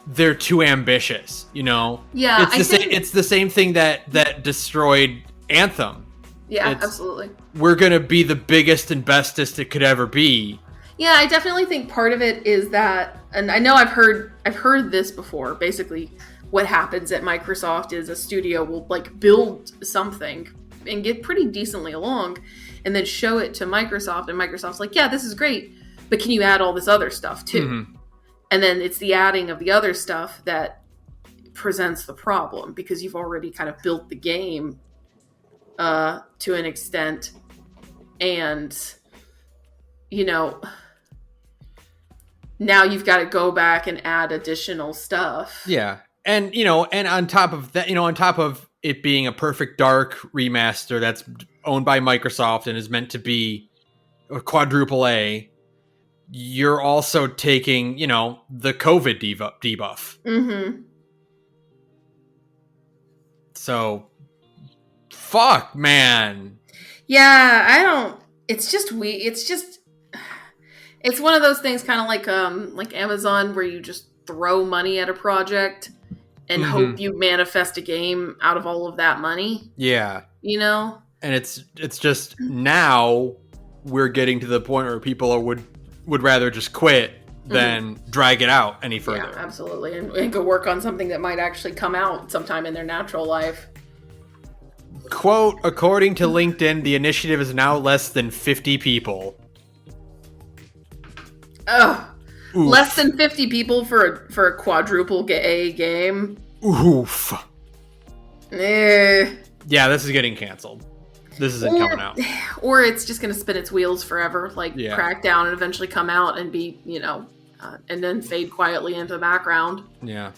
they're too ambitious, Yeah, it's the same thing that destroyed Anthem. Yeah, absolutely. We're gonna be the biggest and bestest it could ever be. Yeah, I definitely think part of it is that, and I know I've heard this before. Basically, what happens at Microsoft is a studio will, like, build something and get pretty decently along, and then show it to Microsoft, and Microsoft's like, yeah, this is great, but can you add all this other stuff too? Mm-hmm. And then it's the adding of the other stuff that presents the problem, because you've already kind of built the game to an extent, and now you've got to go back and add additional stuff. Yeah. And, and on top of that, on top of it being a Perfect Dark remaster that's owned by Microsoft and is meant to be a quadruple A, you're also taking, the COVID debuff. Mm-hmm. So, fuck, man. Yeah, it's just it's one of those things, kind of like Amazon, where you just throw money at a project and mm-hmm. hope you manifest a game out of all of that money. Yeah. And it's just now we're getting to the point where people would rather just quit than mm-hmm. drag it out any further. Yeah, absolutely. And go work on something that might actually come out sometime in their natural life. Quote, according to LinkedIn, the initiative is now less than 50 people. Ugh. Oof. Less than 50 people for a quadruple A game. Oof. Yeah, this is getting canceled. This isn't coming out. Or it's just going to spin its wheels forever, like Crackdown, and eventually come out and be, and then fade quietly into the background. Yeah.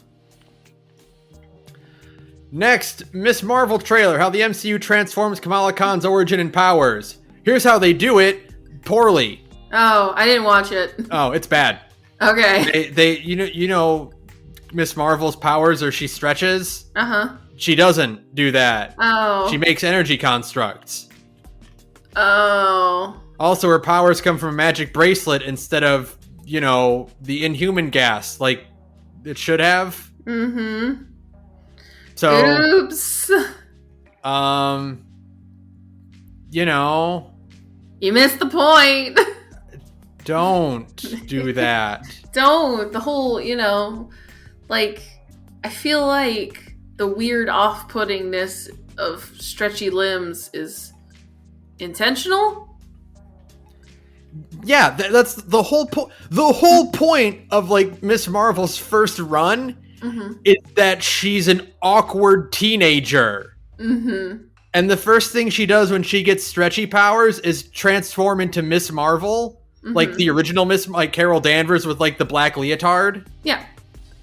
Next, Ms. Marvel trailer, how the MCU transforms Kamala Khan's origin and powers. Here's how they do it poorly. Oh, I didn't watch it. Oh, it's bad. Okay. They Ms. Marvel's powers are she stretches. Uh-huh. She doesn't do that. Oh. She makes energy constructs. Oh. Also, her powers come from a magic bracelet instead of, the inhuman gas, like it should have. Mm-hmm. So, oops. You missed the point. Don't do that. Don't. The whole, I feel like the weird off-puttingness of stretchy limbs is intentional. Yeah, that's the whole point. The whole point of, like, Ms. Marvel's first run mm-hmm. is that she's an awkward teenager. Mm-hmm. And the first thing she does when she gets stretchy powers is transform into Ms. Marvel. Mm-hmm. Like the original like Carol Danvers with, like, the black leotard. Yeah.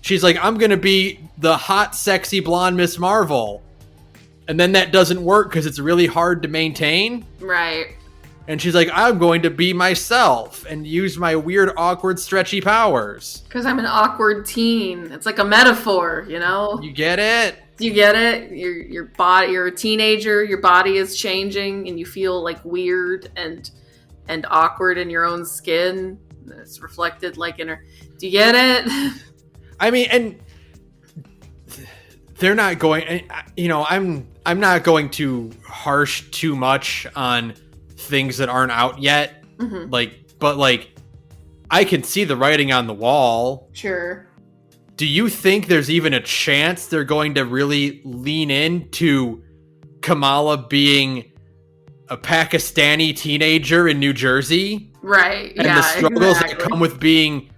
She's like, I'm going to be the hot, sexy, blonde Ms. Marvel. And then that doesn't work because it's really hard to maintain. Right. And she's like, I'm going to be myself and use my weird, awkward, stretchy powers. Because I'm an awkward teen. It's like a metaphor, You get it? You get it? Your body, you're a teenager, your body is changing, and you feel, like, weird and awkward in your own skin. It's reflected, like, in her... Do you get it? I mean, and they're not going... I'm not going to harsh too much on things that aren't out yet. Mm-hmm. But I can see the writing on the wall. Sure. Do you think there's even a chance they're going to really lean into Kamala being a Pakistani teenager in New Jersey? Right. And the struggles that come with being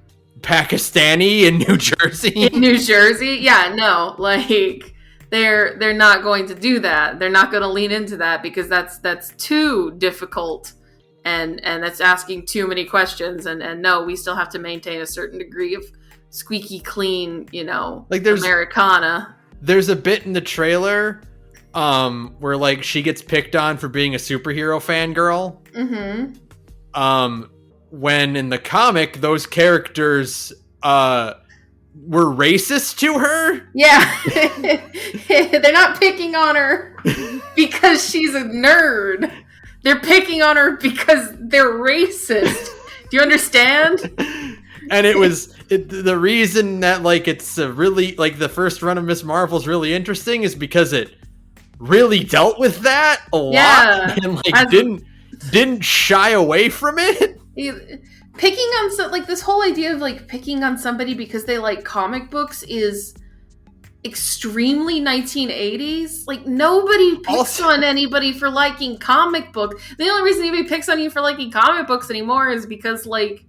Pakistani in New Jersey? In New Jersey? Yeah, no. Like, they're not going to do that. They're not going to lean into that because that's too difficult and that's asking too many questions. And no, we still have to maintain a certain degree of squeaky clean, like there's Americana. There's a bit in the trailer where like she gets picked on for being a superhero fangirl. Mm-hmm. When in the comic those characters were racist to her. Yeah. They're not picking on her because she's a nerd. They're picking on her because they're racist. Do you understand? And the reason that like it's really like the first run of Miss Marvel's really interesting is because it really dealt with that a lot and like didn't shy away from it. Picking on like this whole idea of like picking on somebody because they like comic books is extremely 1980s. Like nobody picks on anybody for liking comic books. The only reason anybody picks on you for liking comic books anymore is because like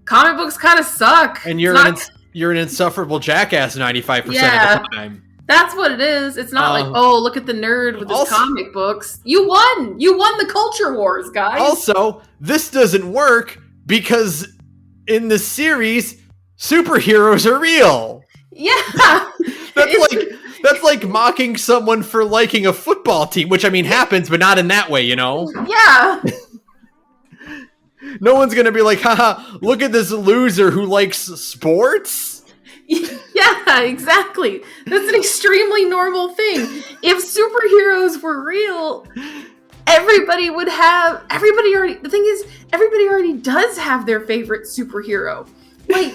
comic books kind of suck. And you're an insufferable jackass 95% of the time. That's what it is. It's not like, oh, look at the nerd with his comic books. You won the culture wars, guys. Also, this doesn't work because in the series, superheroes are real. Yeah. That's like mocking someone for liking a football team, which I mean happens, but not in that way, Yeah. No one's gonna be like, haha, look at this loser who likes sports. Yeah, exactly. That's an extremely normal thing. If superheroes were real, everybody already does have their favorite superhero. Like,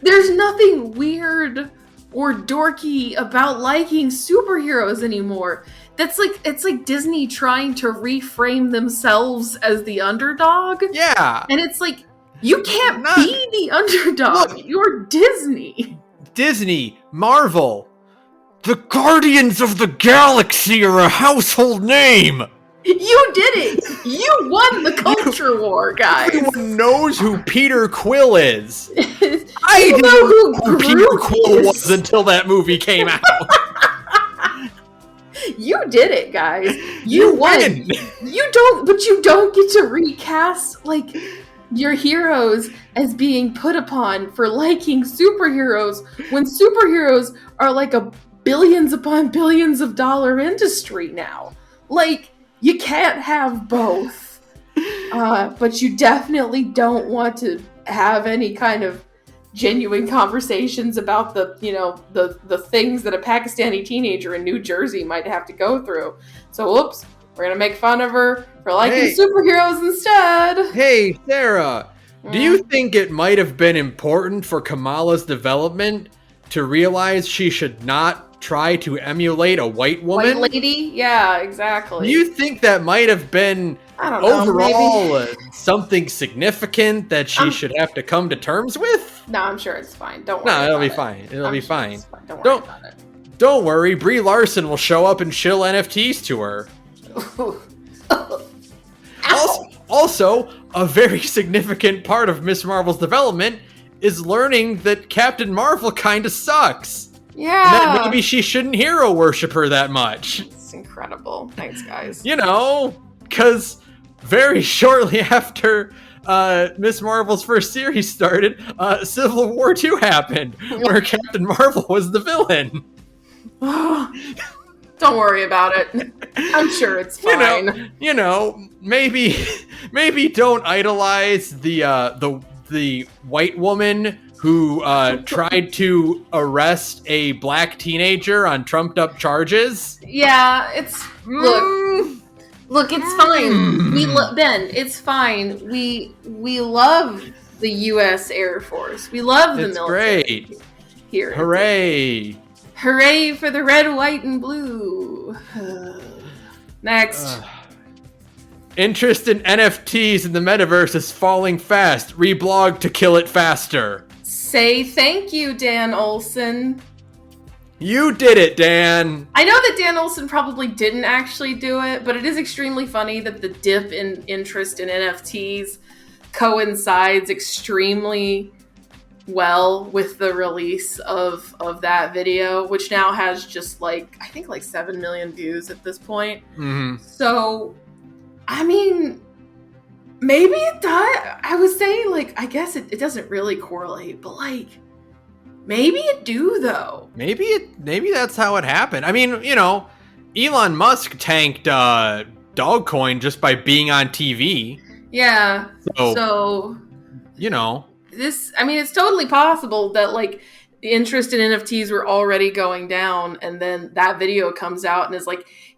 there's nothing weird or dorky about liking superheroes anymore. It's like Disney trying to reframe themselves as the underdog. Yeah. And it's like, you can't be the underdog. Look, you're Disney. Disney, Marvel. The Guardians of the Galaxy are a household name. You did it. You won the culture war, guys. Everyone knows who Peter Quill is. I didn't know who Peter Quill was until that movie came out. You did it, guys. You won. You don't get to recast like your heroes as being put upon for liking superheroes when superheroes are like a billions upon billions of dollar industry now. Like, you can't have both. But you definitely don't want to have any kind of genuine conversations about the things that a Pakistani teenager in New Jersey might have to go through. So, whoops, we're going to make fun of her for liking superheroes instead. Hey, Sarah, do you think it might have been important for Kamala's development to realize she should not try to emulate a white woman? White lady? Yeah, exactly. Do you think that might have been overall something significant that she should have to come to terms with? No, I'm sure it's fine. Don't worry. No, it'll be fine. It'll be fine. Don't worry about it. Don't worry. Brie Larson will show up and shill NFTs to her. Also, a very significant part of Miss Marvel's development is learning that Captain Marvel kind of sucks. Yeah. And that maybe she shouldn't hero worship her that much. It's incredible. Thanks, guys. Because very shortly after Miss Marvel's first series started, Civil War II happened, where Captain Marvel was the villain. Don't worry about it. I'm sure it's fine. Maybe don't idolize the white woman who tried to arrest a black teenager on trumped up charges. Yeah, it's look, it's fine. Ben, it's fine. We love the U.S. Air Force. We love the military. It's great. Here. Hooray. Hooray for the red, white, and blue. Next. Interest in NFTs in the metaverse is falling fast. Reblog to kill it faster. Say thank you, Dan Olson. You did it, Dan. I know that Dan Olson probably didn't actually do it, but it is extremely funny that the dip in interest in NFTs coincides extremely well with the release of that video, which now has just I think 7 million views at this point. Mm-hmm. So, I mean, maybe it does. I was saying, I guess it doesn't really correlate, but maybe it do though. Maybe that's how it happened. I mean, Elon Musk tanked Dogecoin just by being on TV. Yeah. So it's totally possible that the interest in NFTs were already going down, and then that video comes out and is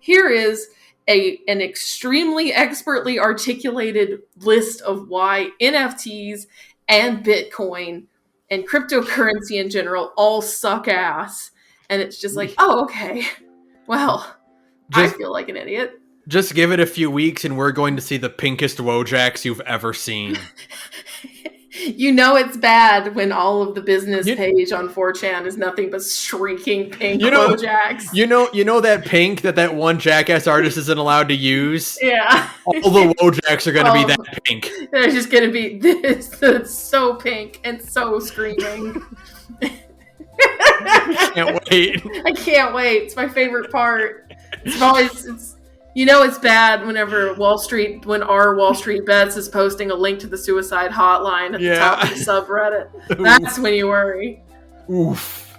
here is an extremely expertly articulated list of why NFTs and Bitcoin and cryptocurrency in general all suck ass. And it's just oh, okay. Well, I feel like an idiot. Just give it a few weeks and we're going to see the pinkest Wojaks you've ever seen. It's bad when all of the business page on 4chan is nothing but shrieking pink Wojaks. You know that pink that one jackass artist isn't allowed to use? Yeah. All the Wojaks are going to be that pink. They're just going to be this. That's so pink and so screaming. I can't wait. I can't wait. It's my favorite part. It's bad whenever when our Wall Street Bets is posting a link to the suicide hotline at the top of the subreddit. That's when you worry. Oof.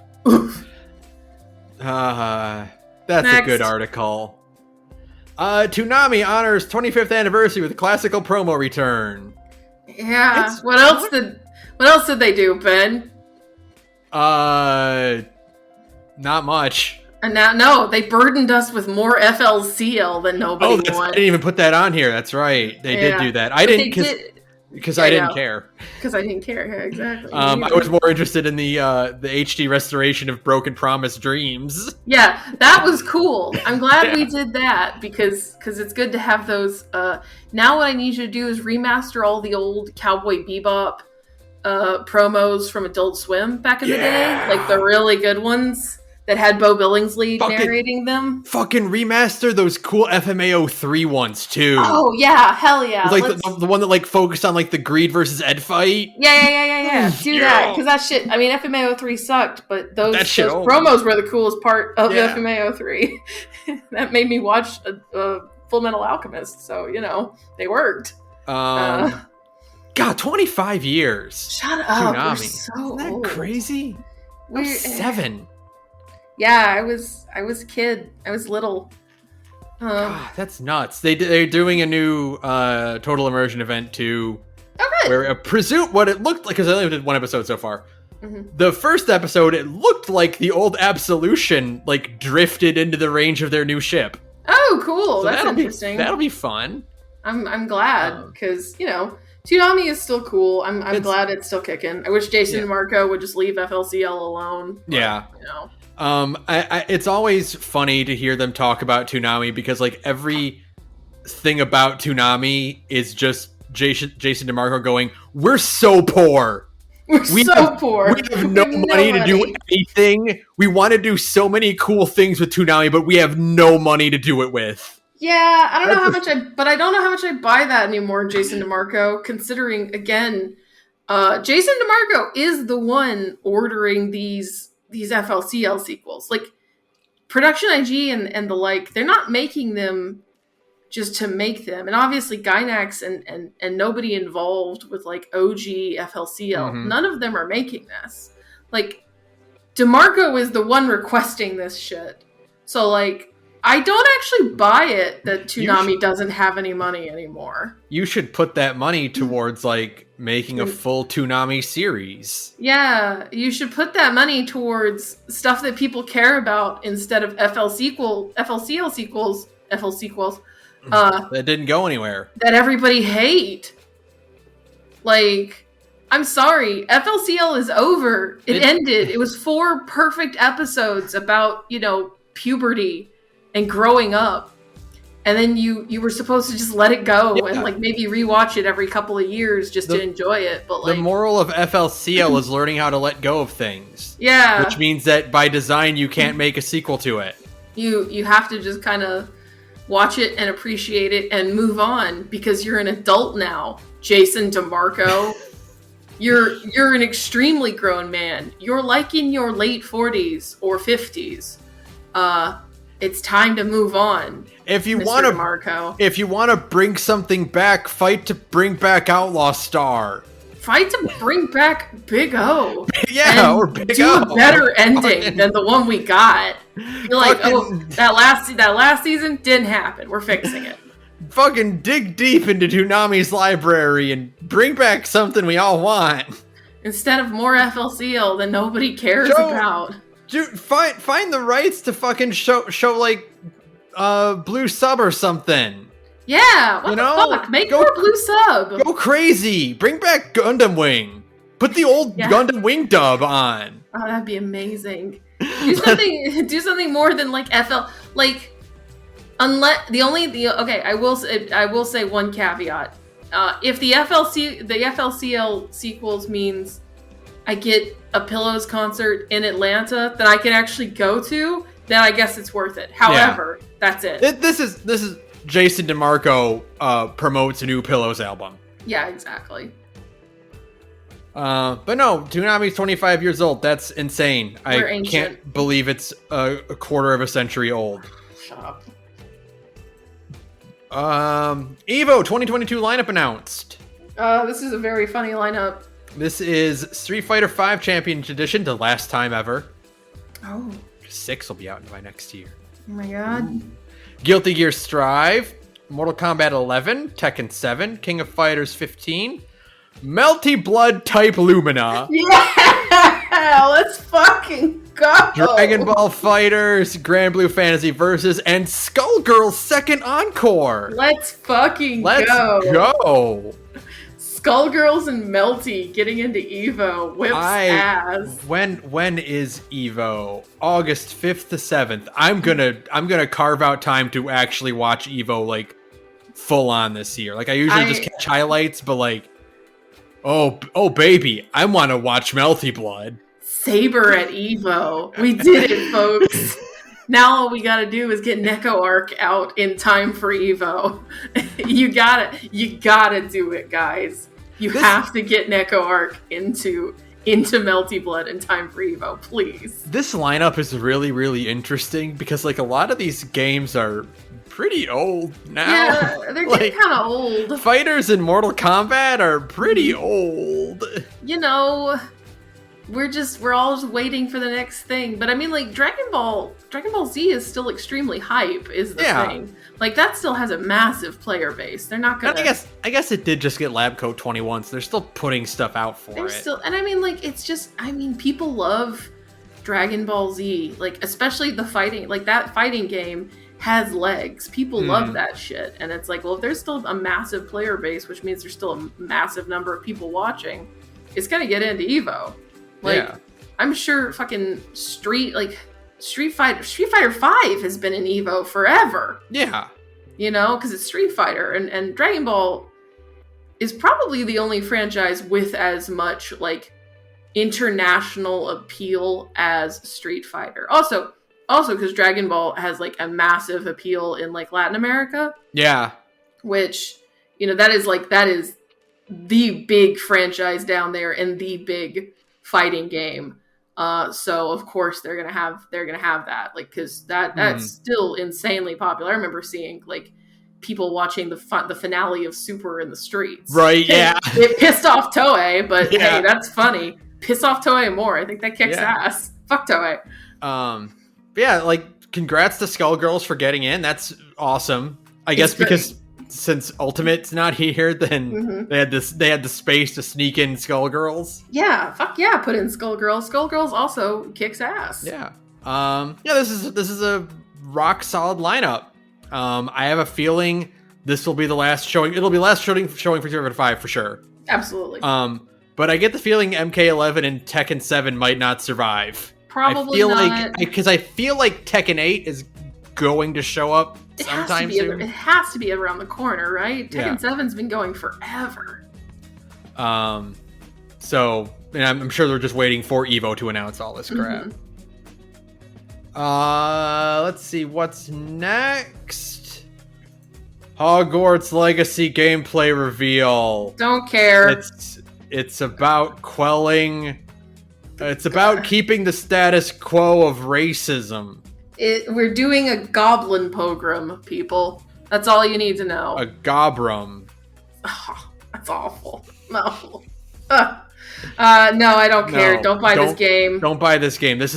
That's Next. A good article. Toonami honors 25th anniversary with classical promo return. Yeah. What else did they do, Ben? Not much. And now, they burdened us with more FLCL than nobody wanted. I didn't even put that on here. That's right. They did do that. I didn't because I didn't care. Because I didn't care. Yeah, exactly. I was more interested in the HD restoration of Broken Promise Dreams. Yeah, that was cool. I'm glad we did that because it's good to have those. Now what I need you to do is remaster all the old Cowboy Bebop promos from Adult Swim back in the day, the really good ones that had Bo Billingsley narrating them. Fucking remaster those cool FMAO3 ones too. Oh yeah, hell yeah! The one that focused on the Greed versus Ed fight. Yeah. Do that because that shit. I mean, FMAO3 sucked, but those promos were the coolest part of FMAO3. That made me watch Full Metal Alchemist, so they worked. God, 25 years. Shut up. Toonami. We're so Isn't that old. crazy? I was 7. Yeah, I was a kid. I was little. God, that's nuts. They're doing a new Total Immersion event too. Okay. Where I presume what it looked like, because I only did one episode so far. Mm-hmm. The first episode, it looked like the old Absolution drifted into the range of their new ship. Oh, cool. So that's interesting. That'll be fun. I'm glad because Toonami is still cool. I'm glad it's still kicking. I wish Jason DeMarco would just leave FLCL alone. But, it's always funny to hear them talk about Toonami because every thing about Toonami is just Jason DeMarco going, "We're so poor. We have no money to do anything. We want to do so many cool things with Toonami, but we have no money to do it with." Yeah, I don't know how much I buy that anymore, Jason DeMarco, considering again, Jason DeMarco is the one ordering these FLCL sequels. Production IG and the they're not making them just to make them. And obviously Gynax and nobody involved with OG FLCL, none of them are making this. DeMarco is the one requesting this shit. So I don't actually buy it that Toonami doesn't have any money anymore. You should put that money towards making a full Toonami series. Yeah, you should put that money towards stuff that people care about instead of FLCL sequels. That didn't go anywhere. That everybody hate. I'm sorry, FLCL is over. It ended. It was 4 perfect episodes about, puberty and growing up. and then you were supposed to just let it go and like maybe rewatch it every couple of years just to enjoy it. But like the moral of FLCL is learning how to let go of things. Yeah. Which means that by design you can't make a sequel to it. You have to just kind of watch it and appreciate it and move on because you're an adult now. Jason DeMarco. You're an extremely grown man. You're like in your late 40s or 50s. It's time to move on. If you want to bring something back, fight to bring back Outlaw Star. Fight to bring back Big O. Yeah, or Big O. Do a better ending than the one we got. You're like, that last season didn't happen. We're fixing it. Fucking dig deep into Toonami's library and bring back something we all want. Instead of more FLCL that nobody cares about. Dude, find the rights to fucking show like Blue Sub or something. Yeah, what the fuck? Make more Blue Sub. Go crazy. Bring back Gundam Wing. Put the old Gundam Wing dub on. Oh, that'd be amazing. Do something more than like FL like I will say one caveat. If the FLCL sequels means I get a Pillows concert in Atlanta that I can actually go to, then I guess it's worth it. However, that's it. This is Jason DeMarco promotes a new Pillows album. Yeah, exactly. But no, Toonami's 25 years old. That's insane. We're I ancient. Can't believe it's a quarter of a century old. Shut up. EVO 2022 lineup announced. This is a very funny lineup. This is Street Fighter V Championship Edition, the last time ever. Oh. 6 will be out by next year. Oh my god. Ooh. Guilty Gear Strive, Mortal Kombat 11, Tekken 7, King of Fighters 15, Melty Blood Type Lumina. Yeah! Let's fucking go! Dragon Ball Fighters, Grand Blue Fantasy Versus, and Skullgirls Second Encore. Let's fucking go! Let's go! Skullgirls and Melty getting into EVO whips ass. When is EVO? August 5th to 7th. I'm gonna carve out time to actually watch EVO like full on this year. Like I usually just catch highlights, but like oh baby, I want to watch Melty Blood. Saber at EVO. We did it, folks. Now all we gotta do is get Neko Arc out in time for EVO. You gotta do it, guys. You have to get Neko Arc into Melty Blood in time for EVO, please. This lineup is really, really interesting because like a lot of these games are pretty old now. Yeah, they're getting kind of old. Fighters in Mortal Kombat are pretty old. You know, we're all just waiting for the next thing. But I mean, like Dragon Ball Z is still extremely hype. Is the thing. Like that still has a massive player base. They're not gonna. I guess it did just get Lab Coat 21, so they're still putting stuff out for it. And I mean, like it's just. I mean, people love Dragon Ball Z, like especially the fighting. Like that fighting game has legs. People love that shit, and it's like, well, if there's still a massive player base, which means there's still a massive number of people watching, it's gonna get into EVO. Like, I'm sure fucking Street Fighter 5 has been in EVO forever. Yeah. You know, because it's Street Fighter. And Dragon Ball is probably the only franchise with as much, like, international appeal as Street Fighter. Also, because Dragon Ball has, like, a massive appeal in, like, Latin America. Yeah. Which, you know, that is the big franchise down there and the big fighting game. So of course they're gonna have that, like, because that's still insanely popular. I remember seeing like people watching the finale of Super in the streets. Right? Yeah. It pissed off Toei, but hey, that's funny. Piss off Toei more. I think that kicks ass. Fuck Toei. Yeah, like congrats to Skullgirls for getting in. That's awesome. I guess because since Ultimate's not here, then they had the space to sneak in Skullgirls. Yeah, fuck yeah, put in Skullgirls. Skullgirls also kicks ass. Yeah. This is a rock solid lineup. I have a feeling this will be the last showing. It'll be the last showing for Street Fighter 5 for sure. Absolutely. But I get the feeling MK11 and Tekken 7 might not survive. Probably not. Because I feel like Tekken 8 is going to show up sometime soon. It has to be around the corner, right? Yeah. Tekken 7's been going forever. So, and I'm sure they're just waiting for Evo to announce all this crap. Let's see what's next. Hogwarts Legacy gameplay reveal. Don't care. It's about quelling. It's about keeping the status quo of racism. We're doing a goblin pogrom, people. That's all you need to know. A gobrum. Oh, that's awful. No. No, I don't care. Don't buy this game. Don't buy this game. This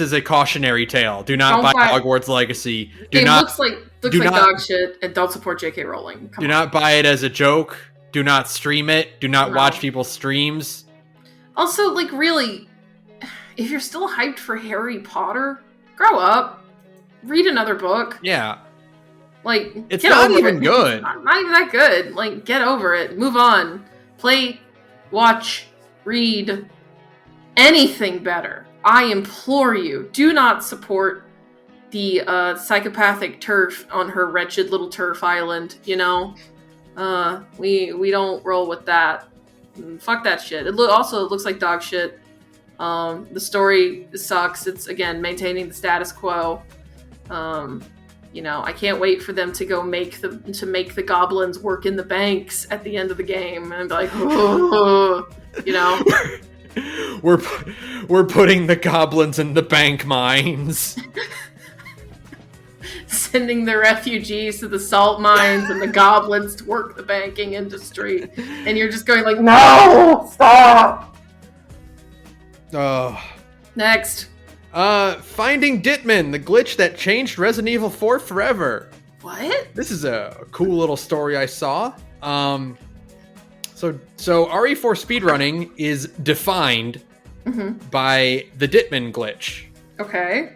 is a cautionary tale. Do not buy Hogwarts Legacy. It looks like dog shit, and don't support J.K. Rowling. Do not buy it as a joke. Do not stream it. Do not watch people's streams. Also, like, really, if you're still hyped for Harry Potter, grow up. Read another book. Yeah. Like, it's not even good. It's not even that good. Like, get over it. Move on. Play, watch, read anything better. I implore you. Do not support the psychopathic turf on her wretched little turf island, you know? We don't roll with that. Fuck that shit. It looks like dog shit. The story sucks. It's, again, maintaining the status quo. You know, I can't wait for them to go make the goblins work in the banks at the end of the game, and be like, oh, you know, we're putting the goblins in the bank mines, sending the refugees to the salt mines and the goblins to work the banking industry, and you're just going like, no, stop. Oh, next. Finding Ditman, the glitch that changed Resident Evil 4 forever. What? This is a cool little story I saw. So RE4 speedrunning is defined by the Ditman glitch. Okay.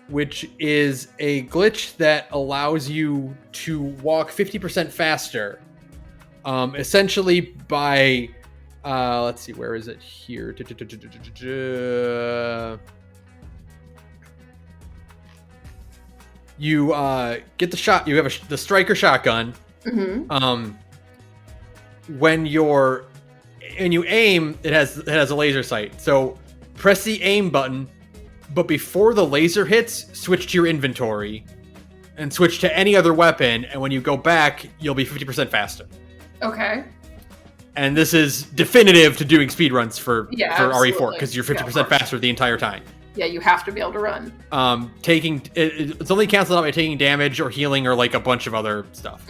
Which is a glitch that allows you to walk 50% faster. Essentially by... let's see, where is it here? You get the shot. You have the striker shotgun. When you aim, it has a laser sight. So press the aim button, but before the laser hits, switch to your inventory and switch to any other weapon. And when you go back, you'll be 50% faster. Okay. And this is definitive to doing speedruns for RE4 because you're 50% faster the entire time. Yeah, you have to be able to run. It's only canceled out by taking damage or healing or like a bunch of other stuff.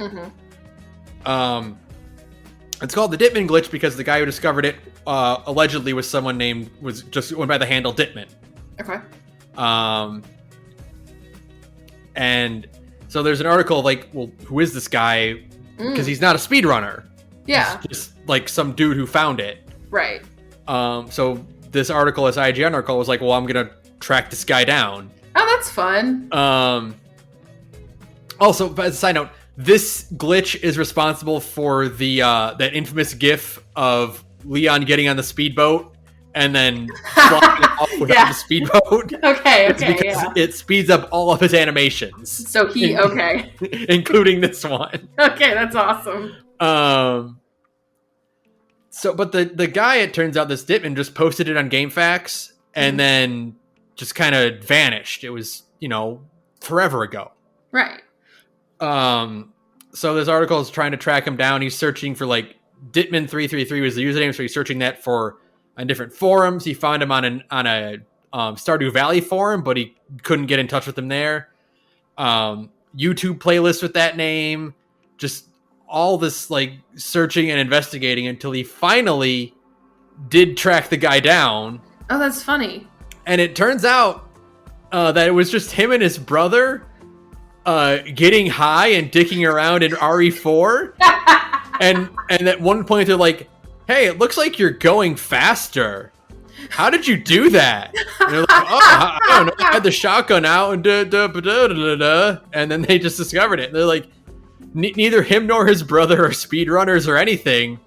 It's called the Ditman glitch because the guy who discovered it allegedly was someone was just went by the handle Ditman. Okay. And so there's an article of like, well, who is this guy? Because he's not a speedrunner. Yeah. He's just like some dude who found it. Right. So this article, this IGN article, was like, well, I'm gonna track this guy down. Oh, that's fun. Also, as a side note, this glitch is responsible for the that infamous GIF of Leon getting on the speedboat and then flying off without the speedboat. Okay, it's because it speeds up all of his animations. So including this one. Okay, that's awesome. But the guy, it turns out, this Ditman just posted it on GameFAQs and then just kind of vanished. It was, forever ago. Right. So this article is trying to track him down. He's searching for like Ditman333 was the username, so he's searching that on different forums. He found him on a Stardew Valley forum, but he couldn't get in touch with him there. YouTube playlist with that name, just all this like searching and investigating until he finally did track the guy down. Oh, that's funny. And it turns out that it was just him and his brother getting high and dicking around in RE4. and at one point they're like, hey, it looks like you're going faster. How did you do that? And they're like, I don't know. I had the shotgun out and and then they just discovered it. And they're like, neither him nor his brother are speedrunners or anything.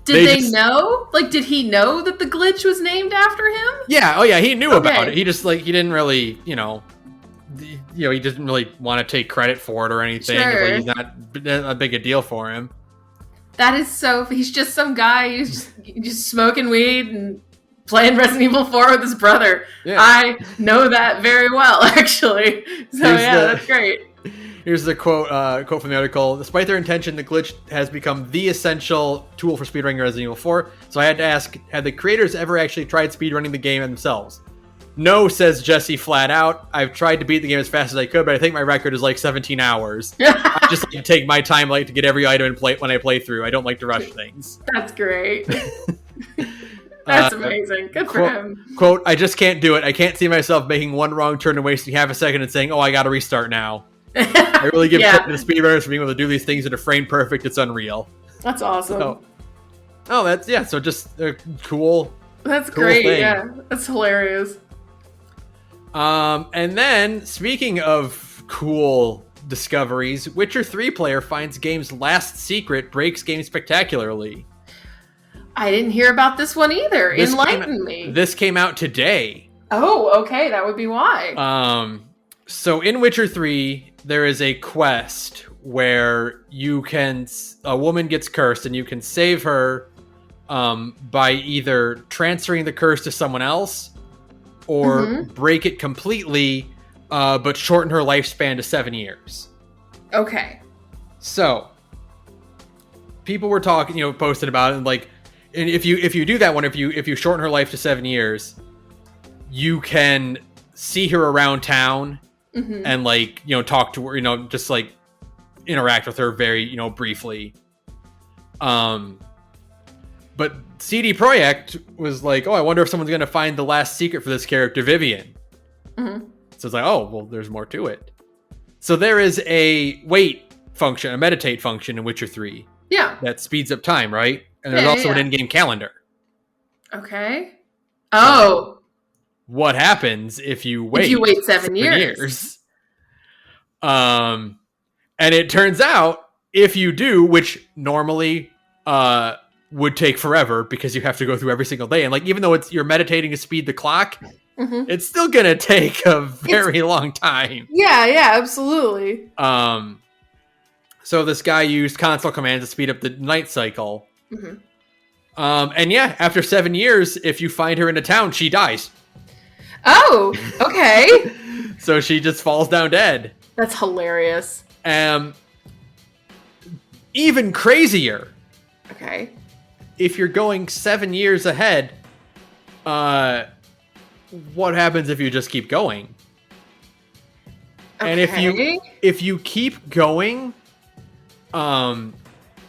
Did they know? Like, did he know that the glitch was named after him? Yeah. Oh, yeah. He knew about it. He just, he didn't really, he doesn't really want to take credit for it or anything. Sure. It's like he's not a big a deal for him. That is so... He's just some guy who's just smoking weed and playing Resident Evil 4 with his brother. Yeah. I know that very well, actually. So that's great. Here's the quote from the article. Despite their intention, the glitch has become the essential tool for speedrunning Resident Evil 4. So I had to ask, have the creators ever actually tried speedrunning the game themselves? No, says Jesse flat out. I've tried to beat the game as fast as I could, but I think my record is like 17 hours. I just like to take my time to get every item and play when I play through. I don't like to rush things. That's great. That's amazing. Good for him. Quote, I just can't do it. I can't see myself making one wrong turn and wasting half a second and saying, oh, I got to restart now. I really give credit to the speedrunners for being able to do these things that are frame perfect. It's unreal. That's awesome. So just a cool. That's great. Thing. Yeah, that's hilarious. And then speaking of cool discoveries, Witcher 3 player finds game's last secret, breaks game spectacularly. I didn't hear about this one either. Enlighten me. This came out today. Oh, okay. That would be why. So in Witcher 3, there is a quest where a woman gets cursed and you can save her by either transferring the curse to someone else or break it completely, but shorten her lifespan to 7 years. Okay. So people were talking, posted about it, and if you do that one, if you shorten her life to 7 years, you can see her around town and talk to her, just interact with her very, briefly. But CD Projekt was like, oh, I wonder if someone's going to find the last secret for this character, Vivian. So it's like, oh, well, there's more to it. So there is a wait function, a meditate function in Witcher 3. Yeah. That speeds up time, right? And there's also an in-game calendar. Okay. Oh. What happens if you wait? If you wait 7 years. And it turns out, if you do, which normally would take forever because you have to go through every single day, and even though you're meditating to speed the clock, it's still gonna take a very long time. Yeah, absolutely. So this guy used console commands to speed up the night cycle. And after 7 years, if you find her in a town, she dies. Oh, okay. So she just falls down dead. That's hilarious. Even crazier. Okay. If you're going 7 years ahead, what happens if you just keep going? Okay. And if you keep going, and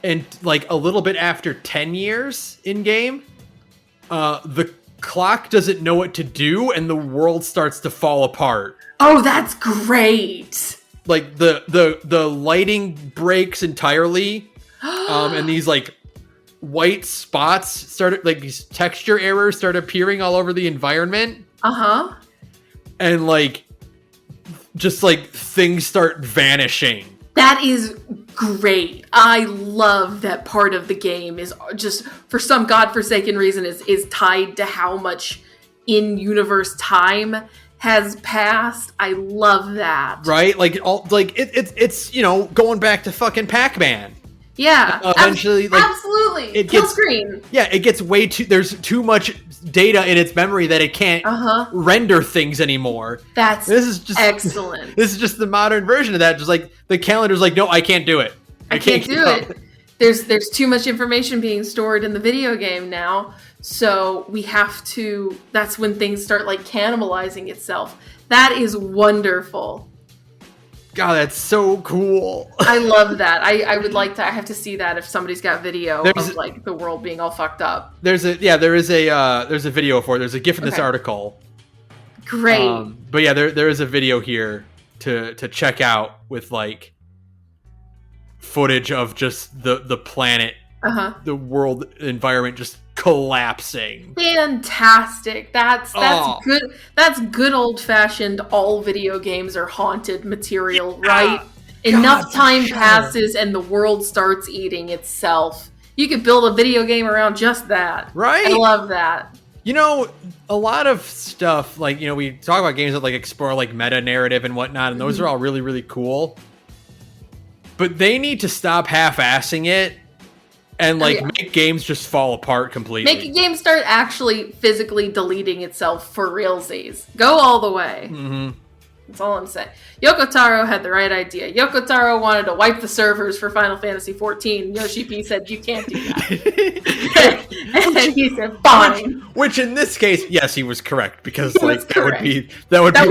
a little bit after 10 years in game, the clock doesn't know what to do and the world starts to fall apart. Oh, that's great. The lighting breaks entirely, and these white spots started, these texture errors start appearing all over the environment. And things start vanishing. That is great. I love that part of the game is just, for some godforsaken reason, is tied to how much in-universe time has passed. I love that. Right? It's going back to fucking Pac-Man. Yeah. Eventually, absolutely. Kill screen. Yeah, it gets there's too much data in its memory that it can't render things anymore. This is just excellent. This is just the modern version of that. Just the calendar's no, I can't do it. I can't do it. There's too much information being stored in the video game now, so we have to. That's when things start cannibalizing itself. That is wonderful. God, that's so cool. I love that. I would like to. I have to see that if somebody's got video of the world being all fucked up. There is a video for it. There's a GIF in this article. Great. But yeah, there is a video here to check out with footage of just the planet, the world environment just collapsing. Fantastic. That's good. That's good old fashioned all video games are haunted material, right? Enough time passes and the world starts eating itself. You could build a video game around just that. Right? I love that. A lot of stuff, like, we talk about games that, like, explore, like, meta-narrative and whatnot, and those are all really, really cool. But they need to stop half-assing it and, like, make games just fall apart completely. Make a game start actually physically deleting itself for realsies. Go all the way. Mm-hmm. That's all I'm saying. Yoko Taro had the right idea. Yoko Taro wanted to wipe the servers for Final Fantasy XIV. Yoshi P said, you can't do that. And he said, fine. Which in this case, yes, he was correct. Because that would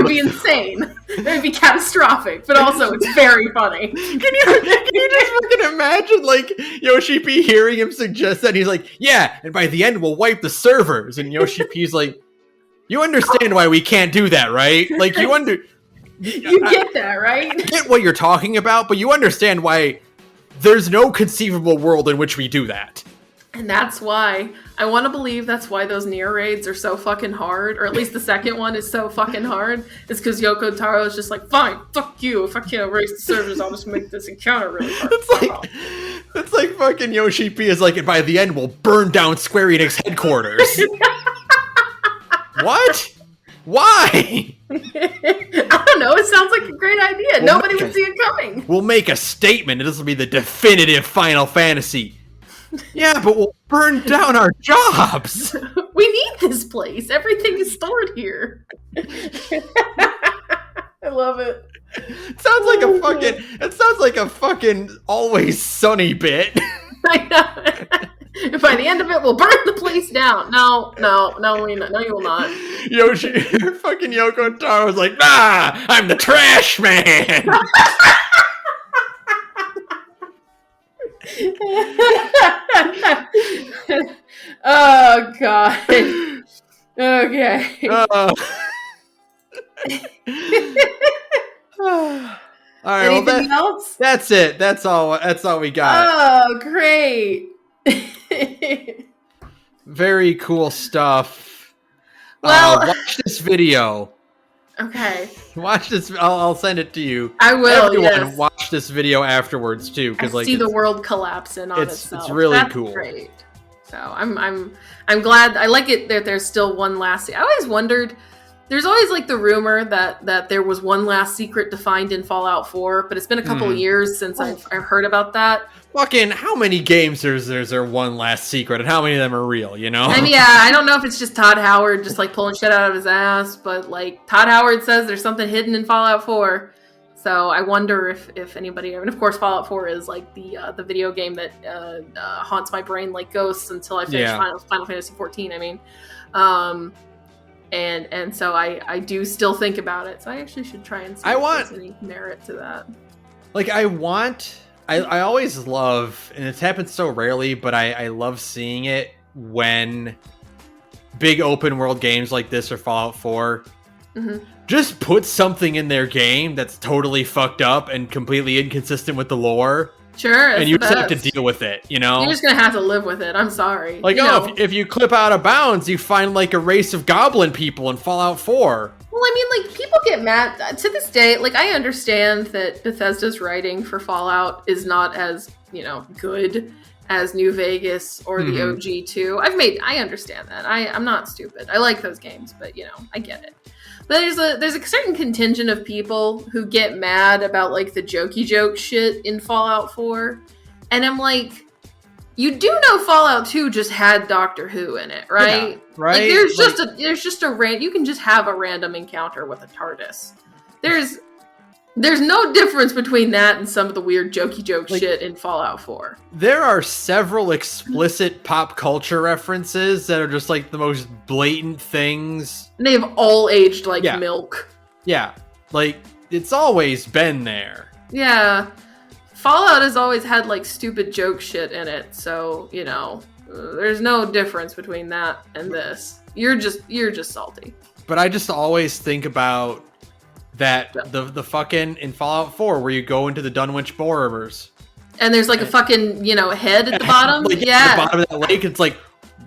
be insane. That would be catastrophic. But also, it's very funny. Can you just fucking imagine, like, Yoshi P hearing him suggest that? And he's like, yeah, and by the end, we'll wipe the servers. And Yoshi P's like, you understand why we can't do that, right? Like, You get that, right? I get what you're talking about, but you understand why there's no conceivable world in which we do that. And that's why, I want to believe that's why those Nier raids are so fucking hard, or at least the second one is so fucking hard, is because Yoko Taro is just like, fine, fuck you, if I can't erase the servers, I'll just make this encounter really hard. It's like fucking Yoshi P is like, and by the end, we'll burn down Square Enix headquarters. What? Why? I don't know. It sounds like a great idea. Nobody would see it coming. We'll make a statement, and this will be the definitive Final Fantasy. Yeah, but we'll burn down our jobs. We need this place. Everything is stored here. I love it. It sounds like a fucking Always Sunny bit. I know. And by the end of it, we'll burn the place down. No, you will not. Fucking Yoko Taro was like, nah, I'm the trash man. Oh, God. Okay. All right. Anything else? That's it. That's all we got. Oh, great. Very cool stuff. Well, watch this video. Okay. Watch this. I'll send it to you. I will. Everyone, watch this video afterwards too, because see the world collapse in on itself. It's really That's cool. Great. So I'm glad. I like it that there's still one last. I always wondered. There's always like the rumor that there was one last secret to find in Fallout 4, but it's been a couple of years since I've heard about that. Fucking, how many games there's there one last secret, and how many of them are real, you know? I mean, yeah, I don't know if it's just Todd Howard just like pulling shit out of his ass, but like Todd Howard says there's something hidden in Fallout 4. So I wonder if anybody, and of course Fallout 4 is like the video game that haunts my brain like ghosts until I finish Final Fantasy 14. I mean, and so I do still think about it. So I actually should try and see if there's any merit to that. Like I always love, and it's happened so rarely, but I love seeing it when big open world games like this or Fallout 4 just put something in their game that's totally fucked up and completely inconsistent with the lore. Sure, and you just have to deal with it, you know? You're just gonna have to live with it. I'm sorry. Like, if you clip out of bounds, you find like a race of goblin people in Fallout 4. Well, I mean, like, people get mad to this day. Like, I understand that Bethesda's writing for Fallout is not as, good as New Vegas or the OG2. I understand that. I'm not stupid. I like those games, but I get it. But there's a certain contingent of people who get mad about like the jokey joke shit in Fallout 4. And I'm like, you do know Fallout 2 just had Doctor Who in it, right? Yeah, right. Like you can just have a random encounter with a TARDIS. There's no difference between that and some of the weird jokey joke shit in Fallout 4. There are several explicit pop culture references that are just like the most blatant things. And they've all aged like milk. Yeah. Like, it's always been there. Yeah. Fallout has always had like stupid joke shit in it, so, there's no difference between that and this. You're just salty. But I just always think about that the fucking in Fallout 4 where you go into the Dunwich Borers. And there's like a fucking, head at the bottom. Like, at the bottom of that lake, it's like,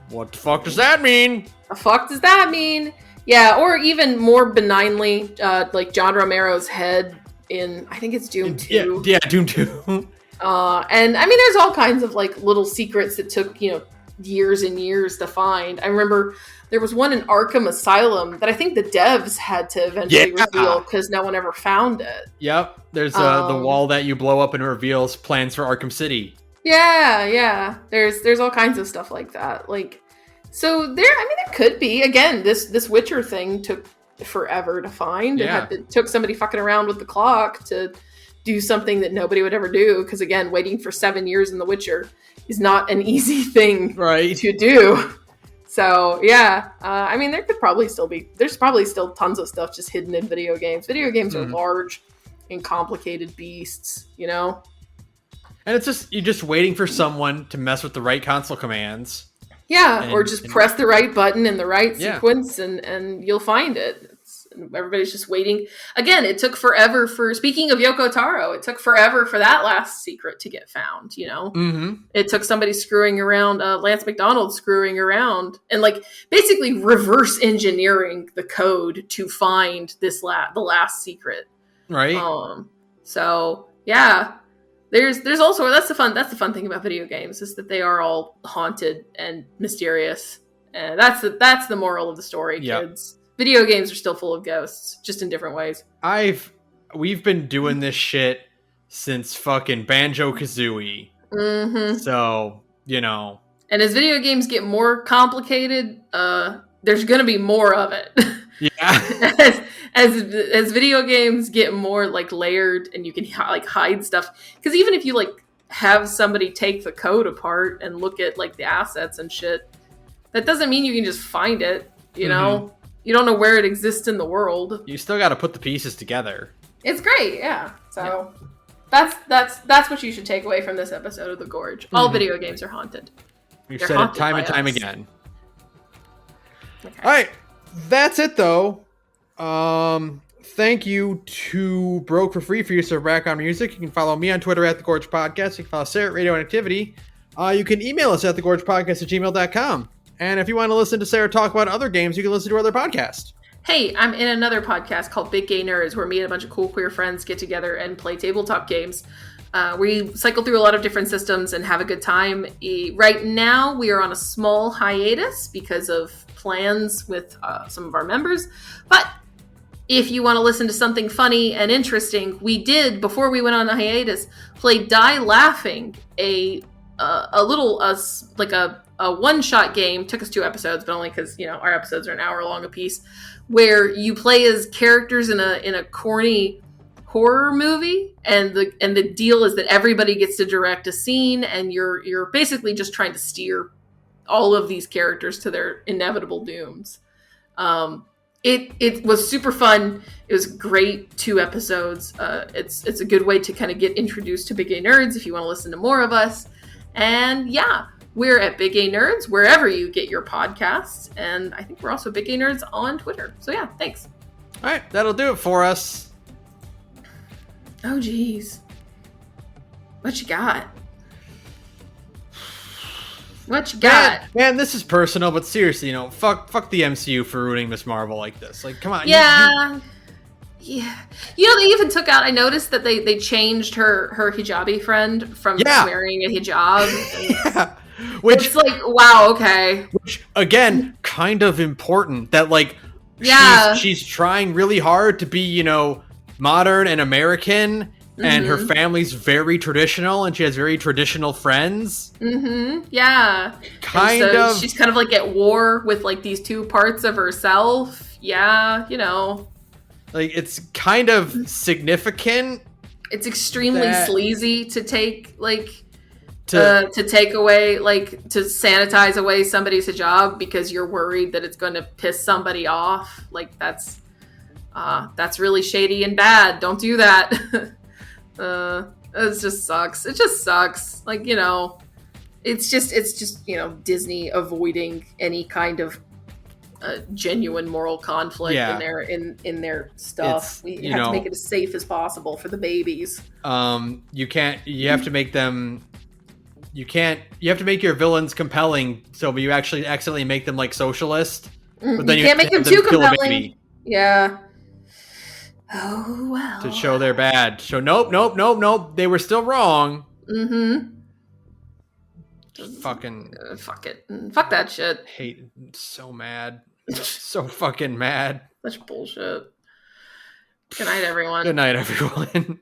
what the fuck does that mean? The fuck does that mean? Yeah, or even more benignly, like John Romero's head in, I think it's Doom 2. Yeah, Doom 2. And I mean, there's all kinds of like little secrets that took, years and years to find. I remember there was one in Arkham Asylum that I think the devs had to eventually reveal because no one ever found it. Yep. There's the wall that you blow up and reveals plans for Arkham City. Yeah. There's all kinds of stuff like that. Like, so there could be, again, this Witcher thing took forever to find. Yeah. It took somebody fucking around with the clock to do something that nobody would ever do. Because again, waiting for 7 years in The Witcher is not an easy thing to do. So yeah, there could probably still be, there's probably still tons of stuff just hidden in video games. Video games are large and complicated beasts, you know? And it's just, you're just waiting for someone to mess with the right console commands. Yeah, or just press the right button in the right sequence and you'll find it. Everybody's just waiting. Again, it took forever speaking of Yoko Taro, it took forever for that last secret to get found, you know? Mm-hmm. It took somebody screwing around, Lance McDonald screwing around and like basically reverse engineering the code to find the last secret. Right. So yeah. There's also that's the fun thing about video games is that they are all haunted and mysterious. And that's the moral of the story, kids. Video games are still full of ghosts, just in different ways. We've been doing this shit since fucking Banjo-Kazooie. Mm-hmm. So, you know. And as video games get more complicated, there's gonna be more of it. Yeah. as video games get more like layered and you can like hide stuff, because even if you like have somebody take the code apart and look at like the assets and shit, that doesn't mean you can just find it, you know. You don't know where it exists in the world. You still got to put the pieces together. It's great. Yeah. So that's what you should take away from this episode of The Gorge. All video games are haunted. We've said it time and time again. Okay. All right. That's it, though. Thank you to Broke for Free for use of background music. You can follow me on Twitter at thegorgepodcast. You can follow Sara at radioinactivity. You can email us at thegorgepodcast@gmail.com. And if you want to listen to Sara talk about other games, you can listen to other podcasts. Hey, I'm in another podcast called Big Gay Nerds, where me and a bunch of cool queer friends get together and play tabletop games. We cycle through a lot of different systems and have a good time. Right now, we are on a small hiatus because of plans with some of our members. But if you want to listen to something funny and interesting, we did, before we went on the hiatus, play Die Laughing, a one-shot game. Took us 2 episodes, but only because, you know, our episodes are an hour long a piece, where you play as characters in a corny horror movie, and the deal is that everybody gets to direct a scene, and you're basically just trying to steer all of these characters to their inevitable dooms. It was super fun. It was great. 2 episodes. It's a good way to kind of get introduced to Big Gay Nerds if you want to listen to more of us. And yeah, we're at Big Gay Nerds wherever you get your podcasts, and I think we're also Big Gay Nerds on Twitter. So yeah, thanks. All right, that'll do it for us. Oh geez, what you got? What you got? Man, this is personal, but seriously, you know, fuck the MCU for ruining Miss Marvel like this. Like, come on. Yeah. Yeah. You know, they even took out, I noticed that they changed her hijabi friend from wearing a hijab. Yeah. Which, it's like, wow, okay. Which, again, kind of important that, like, she's trying really hard to be, you know, modern and American, and her family's very traditional, and she has very traditional friends. Mm-hmm. Yeah. She's kind of like at war with like these 2 parts of herself. Yeah, you know. Like, it's kind of significant. It's extremely sleazy to take, like, to take away, like, to sanitize away somebody's hijab because you're worried that it's going to piss somebody off. Like, that's really shady and bad. Don't do that. It just sucks. It just sucks. Like, you know, it's just, you know, Disney avoiding any kind of genuine moral conflict in their stuff. We have to make it as safe as possible for the babies. You have to make your villains compelling, so you actually accidentally make them like socialist. But then you can't make them too compelling. Yeah. Oh well. To show they're bad. So nope. They were still wrong. Mm-hmm. Fucking fuck it. Fuck that shit. Hate. So mad. So fucking mad. Such bullshit. Good night, everyone. Good night, everyone.